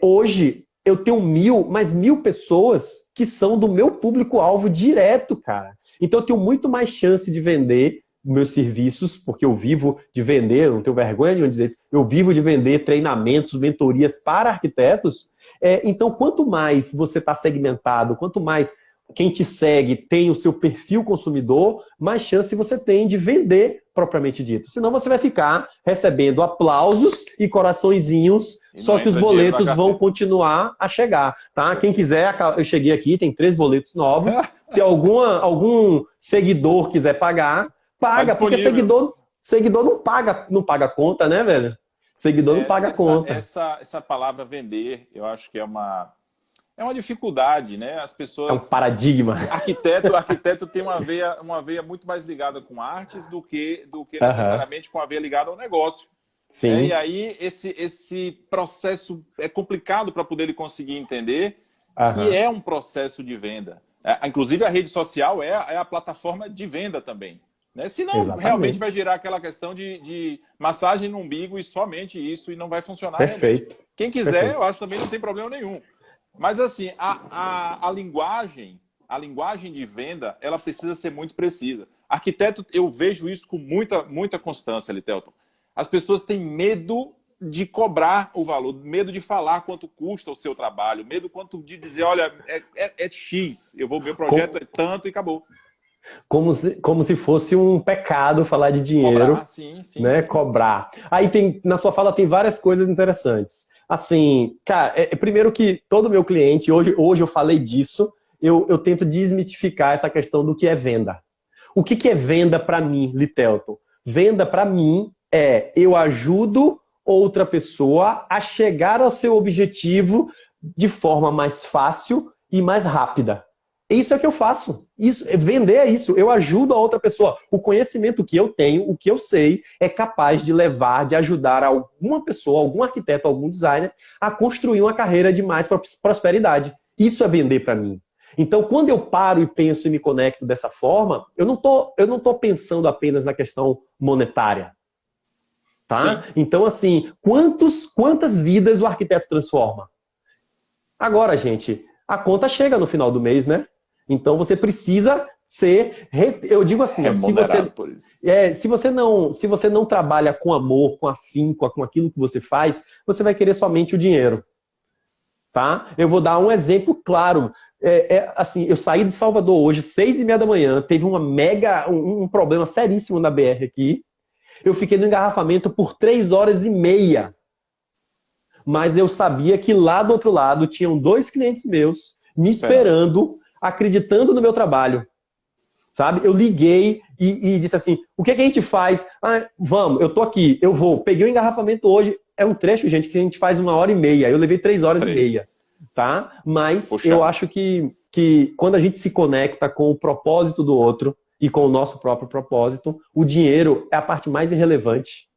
hoje, eu tenho 1.000, mas 1.000 pessoas que são do meu público-alvo direto, cara. Então, eu tenho muito mais chance de vender meus serviços, porque eu vivo de vender, eu não tenho vergonha nenhuma de dizer isso, eu vivo de vender treinamentos, mentorias para arquitetos. Então, quanto mais você está segmentado, quanto mais quem te segue tem o seu perfil consumidor, mais chance você tem de vender propriamente dito. Senão você vai ficar recebendo aplausos e coraçõezinhos, só que os boletos vão continuar a chegar, tá? Quem quiser, eu cheguei aqui, tem 3 boletos novos. Se algum seguidor quiser pagar, paga, porque seguidor não paga conta, né, velho? Seguidor não paga conta. Essa palavra vender, eu acho que é uma dificuldade, né? As pessoas... É um paradigma. Arquiteto tem uma veia muito mais ligada com artes do que necessariamente com a veia ligada ao negócio. Sim. E aí esse processo é complicado para poder ele conseguir entender que é um processo de venda. Inclusive a rede social é a plataforma de venda também. Né? Senão realmente vai virar aquela questão de massagem no umbigo e somente isso, e não vai funcionar. Perfeito. Realmente. Quem quiser, Perfeito. eu acho também não tem problema nenhum. Mas assim, a linguagem de venda, ela precisa ser muito precisa. Arquiteto, eu vejo isso com muita constância, Litelton. As pessoas têm medo de cobrar o valor, medo de falar quanto custa o seu trabalho, medo de dizer, olha, é X, meu projeto é tanto e acabou. Como se fosse um pecado falar de dinheiro. Cobrar, sim. Né? Cobrar. Aí na sua fala tem várias coisas interessantes. Assim, cara, primeiro que todo meu cliente, hoje eu falei disso, eu tento desmitificar essa questão do que é venda. O que é venda para mim, Litelton? Venda para mim eu ajudo outra pessoa a chegar ao seu objetivo de forma mais fácil e mais rápida. Isso é o que eu faço. Vender é isso. Eu ajudo a outra pessoa. O conhecimento que eu tenho, o que eu sei, é capaz de ajudar alguma pessoa, algum arquiteto, algum designer, a construir uma carreira de mais prosperidade. Isso é vender para mim. Então, quando eu paro e penso e me conecto dessa forma, eu não tô pensando apenas na questão monetária. Tá? Então, assim, quantas vidas o arquiteto transforma? Agora, gente, a conta chega no final do mês, né? Então você precisa ser... Eu digo assim, se você não trabalha com amor, com afinco, com aquilo que você faz, você vai querer somente o dinheiro. Tá? Eu vou dar um exemplo claro. Assim, eu saí de Salvador hoje, 6h30 da manhã, teve um problema seríssimo na BR aqui. Eu fiquei no engarrafamento por 3h30. Mas eu sabia que lá do outro lado tinham 2 clientes meus me esperando, acreditando no meu trabalho. Sabe? Eu liguei e disse assim, o que a gente faz? Vamos, eu tô aqui, eu vou. Peguei o engarrafamento hoje, é um trecho, gente, que a gente faz 1h30. Eu levei 3h30. Tá? Mas eu acho que quando a gente se conecta com o propósito do outro e com o nosso próprio propósito, o dinheiro é a parte mais irrelevante.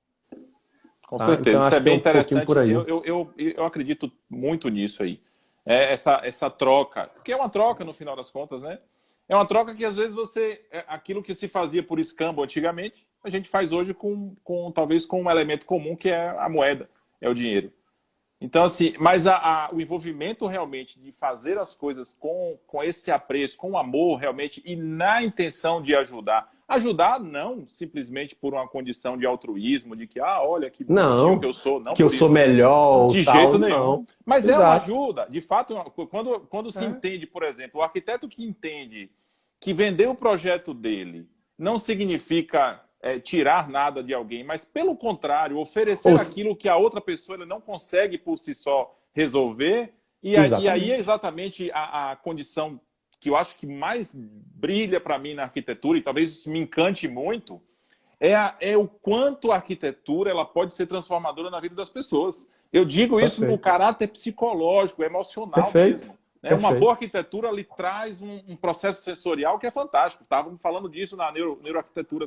Com certeza, então, isso é bem interessante. Eu acredito muito nisso aí. Essa troca, porque é uma troca no final das contas, né? É uma troca que às vezes aquilo que se fazia por escambo antigamente, a gente faz hoje talvez com um elemento comum que é a moeda, é o dinheiro. Então, assim, mas o envolvimento realmente de fazer as coisas com esse apreço, com amor realmente, e na intenção de ajudar. Ajudar não simplesmente por uma condição de altruísmo, de que, olha que bonitinho que eu sou. Não que eu sou melhor, de tal, jeito nenhum. não. Mas Exato. é uma ajuda. De fato, quando se entende, por exemplo, o arquiteto que entende que vender o projeto dele não significa tirar nada de alguém, mas, pelo contrário, oferecer aquilo que a outra pessoa ele não consegue por si só resolver. E aí é exatamente a condição que eu acho que mais brilha para mim na arquitetura, e talvez isso me encante muito, é o quanto a arquitetura ela pode ser transformadora na vida das pessoas. Eu digo isso no caráter psicológico, emocional mesmo. Uma boa arquitetura lhe traz um processo sensorial que é fantástico. Estávamos falando disso na neuroarquitetura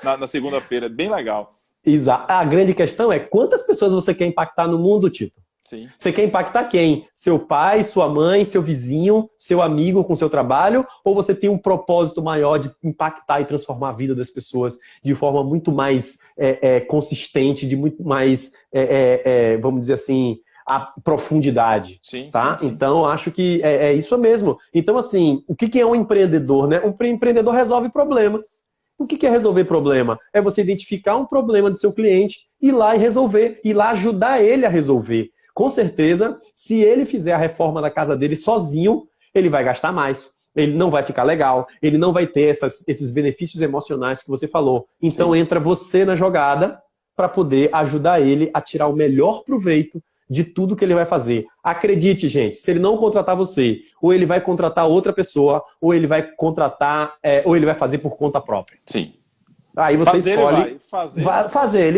na segunda-feira. Bem legal. Exato. A grande questão é quantas pessoas você quer impactar no mundo, Tito? Sim. Você quer impactar quem? Seu pai, sua mãe, seu vizinho, seu amigo com seu trabalho? Ou você tem um propósito maior de impactar e transformar a vida das pessoas de forma muito mais consistente, de muito mais, vamos dizer assim, a profundidade? Sim, tá? sim. Então, acho que é isso mesmo. Então, assim, o que é um empreendedor, né? Um empreendedor resolve problemas. O que é resolver problema? É você identificar um problema do seu cliente, ir lá e resolver, ir lá ajudar ele a resolver. Com certeza, se ele fizer a reforma da casa dele sozinho, ele vai gastar mais, ele não vai ficar legal, ele não vai ter esses benefícios emocionais que você falou. Então entra você na jogada para poder ajudar ele a tirar o melhor proveito de tudo que ele vai fazer. Acredite, gente, se ele não contratar você, ou ele vai contratar outra pessoa, ou ele vai contratar, ou ele vai fazer por conta própria. Sim. Aí você escolhe. Fazer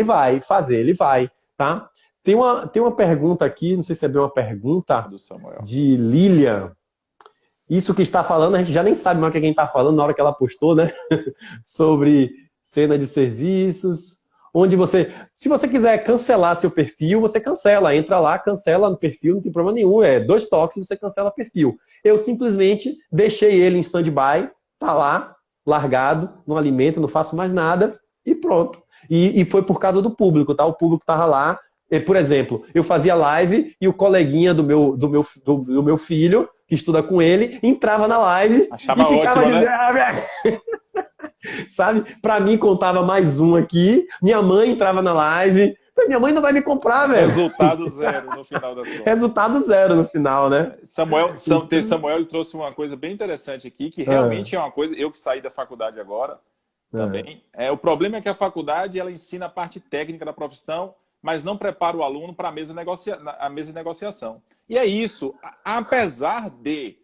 ele vai, tá? Tem uma pergunta aqui, não sei se é bem uma pergunta do Samuel. De Lilian. Isso que está falando, a gente já nem sabe mais o que quem está falando na hora que ela postou, né? Sobre cena de serviços. Onde se você quiser cancelar seu perfil, você cancela. Entra lá, cancela no perfil, não tem problema nenhum. 2 toques e você cancela o perfil. Eu simplesmente deixei ele em stand-by, tá lá, largado, não alimento, não faço mais nada e pronto. E foi por causa do público, tá? O público tava lá. Por exemplo, eu fazia live e o coleguinha do meu filho, que estuda com ele, entrava na live Achava e ficava ótimo, dizendo... né? Sabe? Pra mim contava mais um aqui, minha mãe entrava na live, minha mãe não vai me comprar, velho. Resultado zero no final da conta. Resultado zero no final, né? Samuel ele trouxe uma coisa bem interessante aqui, que realmente é uma coisa, eu que saí da faculdade agora, também, o problema é que a faculdade ela ensina a parte técnica da profissão, mas não prepara o aluno para a mesa de negociação. E é isso, apesar de...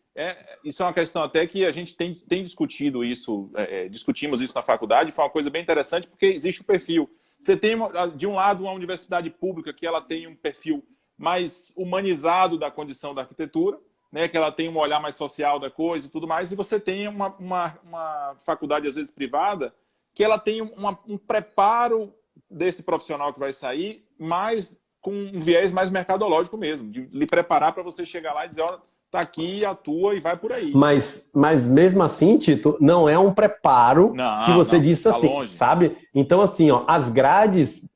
isso é uma questão até que a gente tem discutido isso, discutimos isso na faculdade, foi uma coisa bem interessante, porque existe o perfil. Você tem, de um lado, uma universidade pública que ela tem um perfil mais humanizado da condição da arquitetura, né, que ela tem um olhar mais social da coisa e tudo mais, e você tem uma faculdade, às vezes, privada, que ela tem um preparo desse profissional que vai sair, mas com um viés mais mercadológico mesmo, de lhe preparar para você chegar lá e dizer, olha, tá aqui, atua e vai por aí. Mas mesmo assim, Tito, não é um preparo que você disse tá assim, longe. Sabe? Então, assim, ó, as grades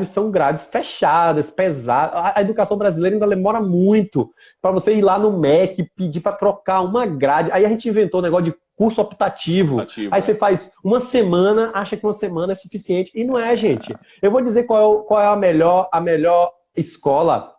são grades fechadas, pesadas. A educação brasileira ainda demora muito para você ir lá no MEC, pedir para trocar uma grade. Aí a gente inventou o negócio de curso optativo. Aí você faz uma semana, acha que uma semana é suficiente. E não é, gente. Eu vou dizer qual é a melhor escola.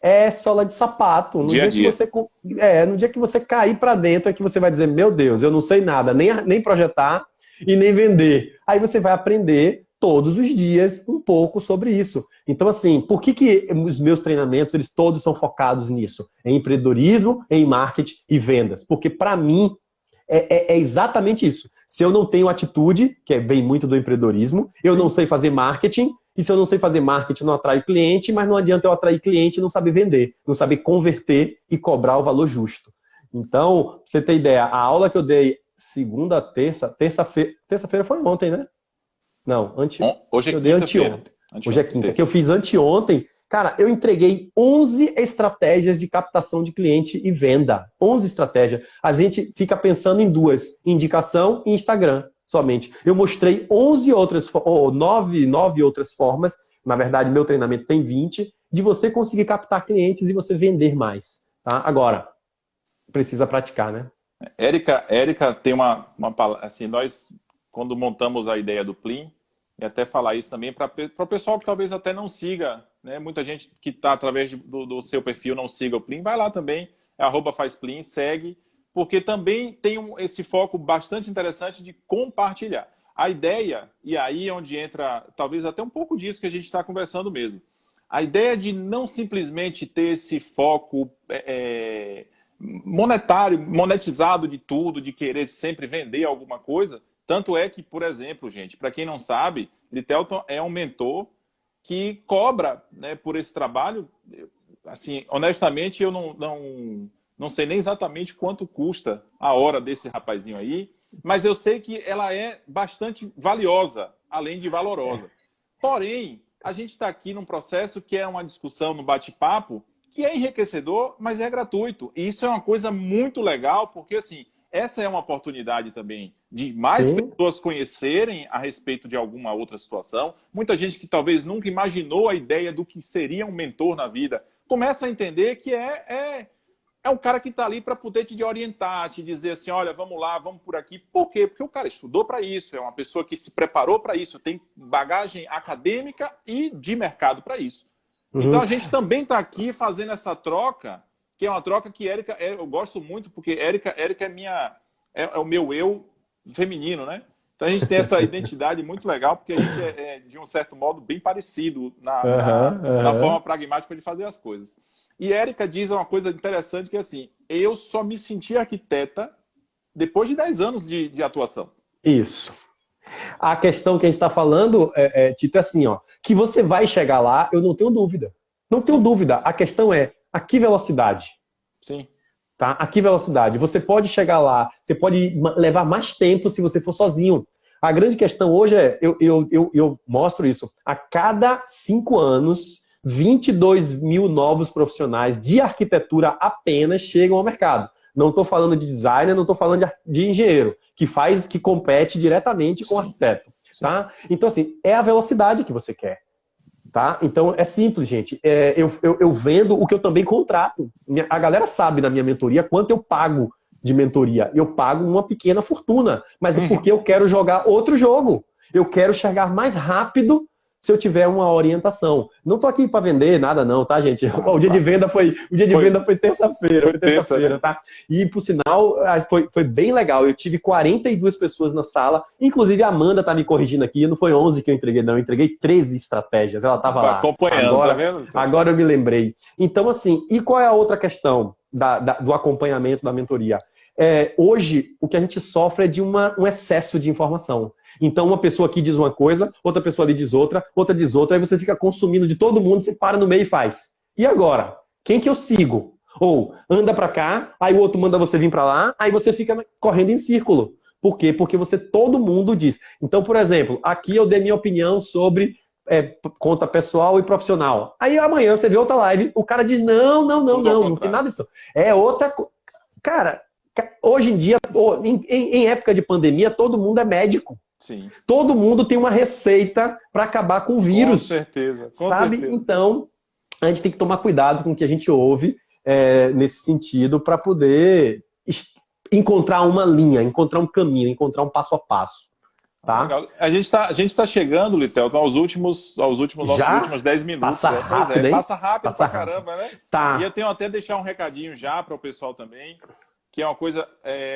É sola de sapato. No dia que você cair para dentro é que você vai dizer, meu Deus, eu não sei nada, nem projetar e nem vender. Aí você vai aprender todos os dias um pouco sobre isso. Então, assim, por que os meus treinamentos, eles todos são focados nisso? Em empreendedorismo, em marketing e vendas. Porque, para mim, é exatamente isso. Se eu não tenho atitude, que vem muito do empreendedorismo, eu não sei fazer marketing, e se eu não sei fazer marketing, eu não atraio cliente, mas não adianta eu atrair cliente e não saber vender, não saber converter e cobrar o valor justo. Então, pra você ter ideia, a aula que eu dei terça-feira foi ontem, né? Não, hoje é eu dei anteontem. Hoje é quinta, que eu fiz anteontem. Cara, eu entreguei 11 estratégias de captação de cliente e venda. 11 estratégias. A gente fica pensando em 2, indicação e Instagram somente. Eu mostrei 11 outras, ou 9 outras formas. Na verdade, meu treinamento tem 20. de você conseguir captar clientes e você vender mais. Tá? Agora, precisa praticar, né? Érica tem uma palavra, assim, nós, quando montamos a ideia do Plim, e até falar isso também para o pessoal que talvez até não siga, né? Muita gente que está através do seu perfil não siga o Plim, vai lá também, @fazplim, segue, porque também tem esse foco bastante interessante de compartilhar. A ideia, e aí é onde entra talvez até um pouco disso que a gente está conversando mesmo, a ideia de não simplesmente ter esse foco monetário, monetizado de tudo, de querer sempre vender alguma coisa. Tanto é que, por exemplo, gente, para quem não sabe, Litelton é um mentor que cobra, né, por esse trabalho. Assim, honestamente, eu não sei nem exatamente quanto custa a hora desse rapazinho aí, mas eu sei que ela é bastante valiosa, além de valorosa. Porém, a gente está aqui num processo que é uma discussão, no bate-papo, que é enriquecedor, mas é gratuito. E isso é uma coisa muito legal, porque assim, essa é uma oportunidade também de mais pessoas conhecerem a respeito de alguma outra situação. Muita gente que talvez nunca imaginou a ideia do que seria um mentor na vida, começa a entender que é um cara que está ali para poder te orientar, te dizer assim, olha, vamos lá, vamos por aqui. Por quê? Porque o cara estudou para isso, é uma pessoa que se preparou para isso, tem bagagem acadêmica e de mercado para isso. Então a gente também está aqui fazendo essa troca, que é uma troca que Érica, eu gosto muito, porque Érica é o meu eu feminino, né? Então a gente tem essa identidade muito legal, porque a gente é de um certo modo, bem parecido na forma pragmática de fazer as coisas. E Érica diz uma coisa interessante, que é assim, eu só me senti arquiteta depois de 10 anos de atuação. Isso. A questão que a gente está falando, Tito, é assim, ó, que você vai chegar lá, eu não tenho dúvida. Não tenho dúvida. A questão é, a que velocidade? Sim. Tá? A que velocidade? Você pode chegar lá, você pode levar mais tempo se você for sozinho. A grande questão hoje é, eu mostro isso, a cada 5 anos, 22 mil novos profissionais de arquitetura apenas chegam ao mercado. Não estou falando de designer, não estou falando de engenheiro, que compete diretamente com o arquiteto. Tá? Então, assim, é a velocidade que você quer. Tá? Então, é simples, gente. Eu vendo o que eu também contrato. A galera sabe na minha mentoria quanto eu pago de mentoria. Eu pago uma pequena fortuna, mas é porque eu quero jogar outro jogo. Eu quero chegar mais rápido se eu tiver uma orientação. Não tô aqui para vender nada não, tá, gente? O dia de venda foi terça-feira. Terça-feira, tá? E, por sinal, foi bem legal. Eu tive 42 pessoas na sala. Inclusive, a Amanda tá me corrigindo aqui. Não foi 11 que eu entreguei, não. Eu entreguei 13 estratégias. Ela tava lá. Acompanhando, tá vendo? Agora eu me lembrei. Então, assim, e qual é a outra questão do acompanhamento da mentoria? Hoje, o que a gente sofre é de um excesso de informação. Então, uma pessoa aqui diz uma coisa, outra pessoa ali diz outra diz outra, aí você fica consumindo de todo mundo, você para no meio e faz. E agora? Quem que eu sigo? Ou anda pra cá, aí o outro manda você vir pra lá, aí você fica correndo em círculo. Por quê? Porque todo mundo diz. Então, por exemplo, aqui eu dei minha opinião sobre conta pessoal e profissional. Aí amanhã você vê outra live, o cara diz, não tem nada disso. É outra coisa. Cara, hoje em dia, em época de pandemia, todo mundo é médico. Sim. Todo mundo tem uma receita para acabar com o vírus. Com certeza. Sabe? Então, a gente tem que tomar cuidado com o que a gente ouve nesse sentido para poder encontrar uma linha, encontrar um caminho, encontrar um passo a passo. Tá? Legal. A gente tá chegando, Litelton, aos últimos 10 minutos. Passa rápido, hein? Passa rápido pra caramba, né? Tá. E eu tenho até deixar um recadinho já para o pessoal também, que é uma coisa,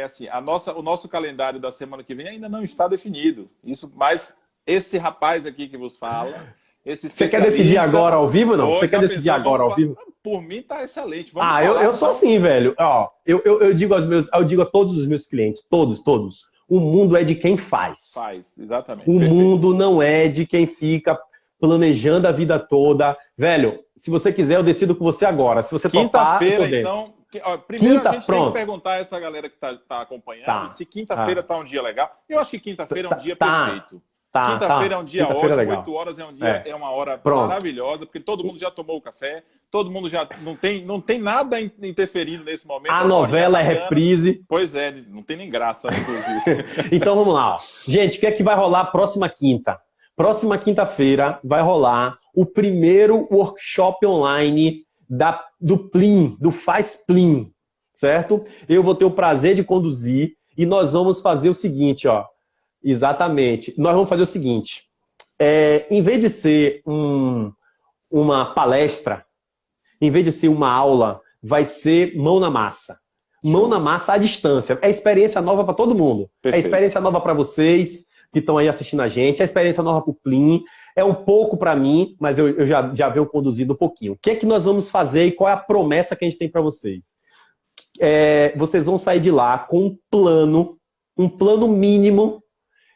assim, o nosso calendário da semana que vem ainda não está definido. Mas esse rapaz aqui que vos fala, Você quer decidir agora ao vivo, não? Você quer decidir agora ao vivo? Por mim tá excelente. Eu sou assim, velho. Ó, eu digo a todos os meus clientes, todos. O mundo é de quem faz. Faz, exatamente. O mundo não é de quem fica planejando a vida toda. Velho, se você quiser, eu decido com você agora. Se você topar, quinta-feira, então... Primeiro a gente tem que perguntar a essa galera que tá acompanhando se quinta-feira tá um dia legal. Eu acho que quinta-feira é um dia perfeito. Quinta-feira é um dia ótimo, legal. 8 horas é uma hora maravilhosa, porque todo mundo já tomou o café, todo mundo já não tem nada interferindo nesse momento. A novela é reprise. Pois não tem nem graça, inclusive. Então vamos lá. Ó. Gente, o que é que vai rolar próxima quinta? Próxima quinta-feira vai rolar o primeiro workshop online do Plim, do Faz Plim, certo? Eu vou ter o prazer de conduzir e nós vamos fazer o seguinte, ó. Exatamente. Nós vamos fazer o seguinte. Em vez de ser uma palestra, em vez de ser uma aula, vai ser mão na massa. Mão na massa à distância. É experiência nova para todo mundo. Perfeito. É experiência nova para vocês que estão aí assistindo a gente. É experiência nova para o Plim. É um pouco para mim, mas eu já venho conduzindo um pouquinho. O que é que nós vamos fazer e qual é a promessa que a gente tem para vocês? Vocês vão sair de lá com um plano mínimo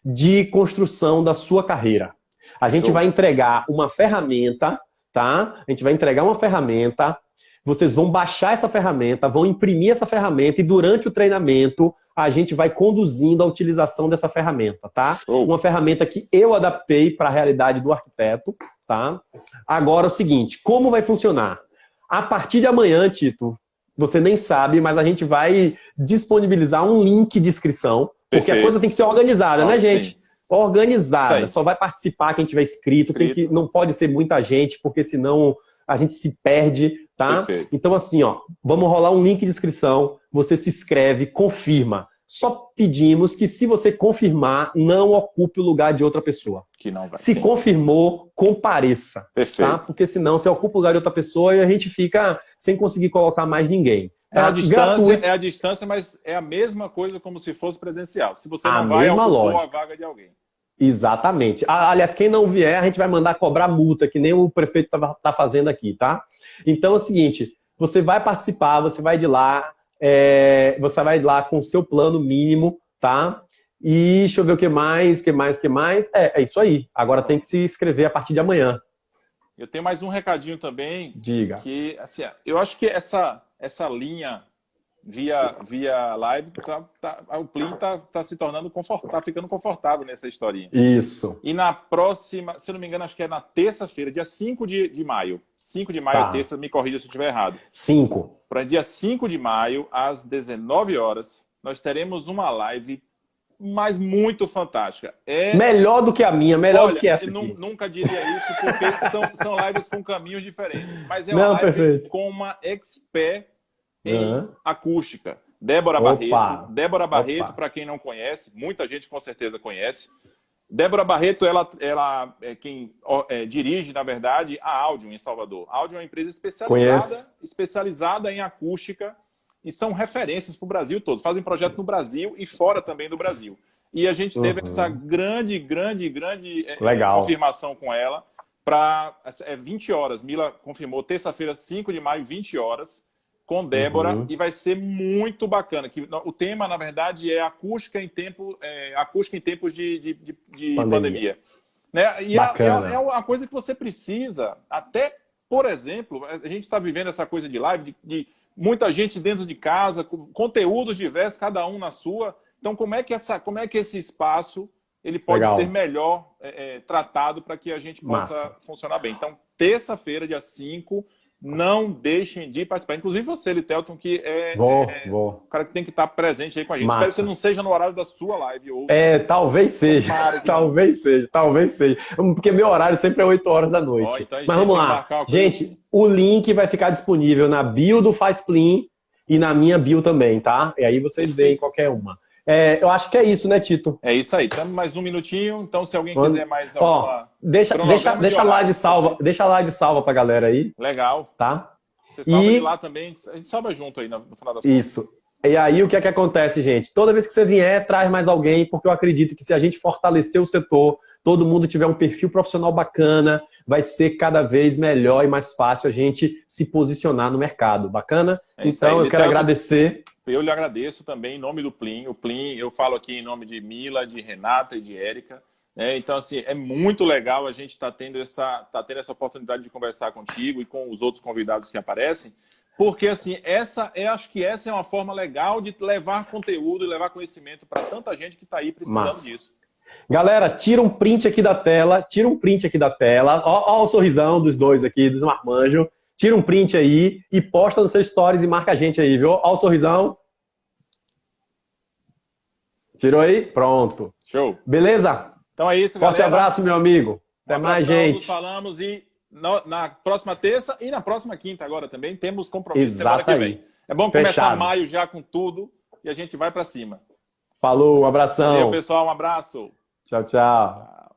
de construção da sua carreira. A gente vai entregar uma ferramenta, tá? A gente vai entregar uma ferramenta, vocês vão baixar essa ferramenta, vão imprimir essa ferramenta e durante o treinamento a gente vai conduzindo a utilização dessa ferramenta, tá? Uma ferramenta que eu adaptei para a realidade do arquiteto, tá? Agora é o seguinte, como vai funcionar? A partir de amanhã, Tito, você nem sabe, mas a gente vai disponibilizar um link de inscrição, porque a coisa tem que ser organizada, né, gente? Sim. Organizada. Só vai participar quem tiver inscrito. Não pode ser muita gente, porque senão a gente se perde, tá? Perfeito. Então, assim, ó, vamos rolar um link de inscrição, você se inscreve, confirma. Só pedimos que, se você confirmar, não ocupe o lugar de outra pessoa. Que não vai. Se confirmou, compareça. Perfeito. Tá? Porque senão você ocupa o lugar de outra pessoa e a gente fica sem conseguir colocar mais ninguém. É a distância, mas é a mesma coisa como se fosse presencial. Se você não vai, ocupou a vaga de alguém. Exatamente. Aliás, quem não vier, a gente vai mandar cobrar multa, que nem o prefeito tá fazendo aqui, tá? Então é o seguinte, você vai participar, você vai de lá com o seu plano mínimo, tá? E deixa eu ver o que mais. É isso aí. Agora tem que se inscrever a partir de amanhã. Eu tenho mais um recadinho também. Diga. Que, assim, eu acho que essa linha via live, o Plim tá se tornando tá ficando confortável nessa historinha. Isso. E na próxima, se eu não me engano, acho que é na terça-feira, dia 5 de maio. 5 de maio é terça, me corrija se eu estiver errado. 5. Para dia 5 de maio, às 19 horas, nós teremos uma live muito fantástica. Melhor do que a minha, melhor do que essa aqui. Nunca diria isso, porque são lives com caminhos diferentes. Mas é uma live com uma expert em acústica. Débora Barreto, para quem não conhece, muita gente com certeza conhece. Débora Barreto, ela é quem dirige, na verdade, a Audion em Salvador. A Audion é uma empresa especializada em acústica e são referências para o Brasil todo. Fazem projeto no Brasil e fora também do Brasil. E a gente teve essa grande confirmação com ela para 20 horas. Mila confirmou, terça-feira, 5 de maio, 20 horas, com Débora, e vai ser muito bacana. O tema, na verdade, é acústica em tempos de pandemia. Né? E é uma coisa que você precisa, até, por exemplo, a gente está vivendo essa coisa de live, de muita gente dentro de casa, com conteúdos diversos, cada um na sua. Então, como é que esse espaço ele pode ser melhor tratado para que a gente possa funcionar bem? Então, terça-feira, dia 5, não deixem de participar. Inclusive você, Litelton, que o cara que tem que estar presente aí com a gente. Espero que você não seja no horário da sua live. Ou... talvez seja. Talvez seja. Porque meu horário sempre é 8 horas da noite. Então mas vamos lá. Gente, o link vai ficar disponível na bio do Faz Plim e na minha bio também, tá? E aí vocês veem qualquer uma. Eu acho que é isso, né, Tito? É isso aí. Temos mais um minutinho, então se alguém quiser mais alguma... Deixa a live salva pra galera aí. Legal. Tá? Você salva de lá também, a gente salva junto aí no final das contas. Isso. E aí o que é que acontece, gente? Toda vez que você vier, traz mais alguém, porque eu acredito que se a gente fortalecer o setor, todo mundo tiver um perfil profissional bacana, vai ser cada vez melhor e mais fácil a gente se posicionar no mercado. Bacana? Então eu quero agradecer... Eu lhe agradeço também em nome do Plim. O Plim, eu falo aqui em nome de Mila, de Renata e de Érica. Então, assim, é muito legal a gente estar tendo essa oportunidade de conversar contigo e com os outros convidados que aparecem, porque, assim, acho que essa é uma forma legal de levar conteúdo e levar conhecimento para tanta gente que está aí precisando disso. Galera, tira um print aqui da tela, Ó o sorrisão dos dois aqui, dos marmanjos. Tira um print aí e posta nos seus stories e marca a gente aí, viu? Ó o sorrisão. Tirou aí? Pronto. Show. Beleza? Então é isso, Forte galera. abraço, meu amigo. Até Um mais, abração, gente. nos falamos e na próxima terça e na próxima quinta agora também temos compromisso semana que vem. É bom começar Fechado. maio já com tudo e a gente vai para cima. Falou, um abração. Valeu, pessoal. Um abraço. Tchau, tchau.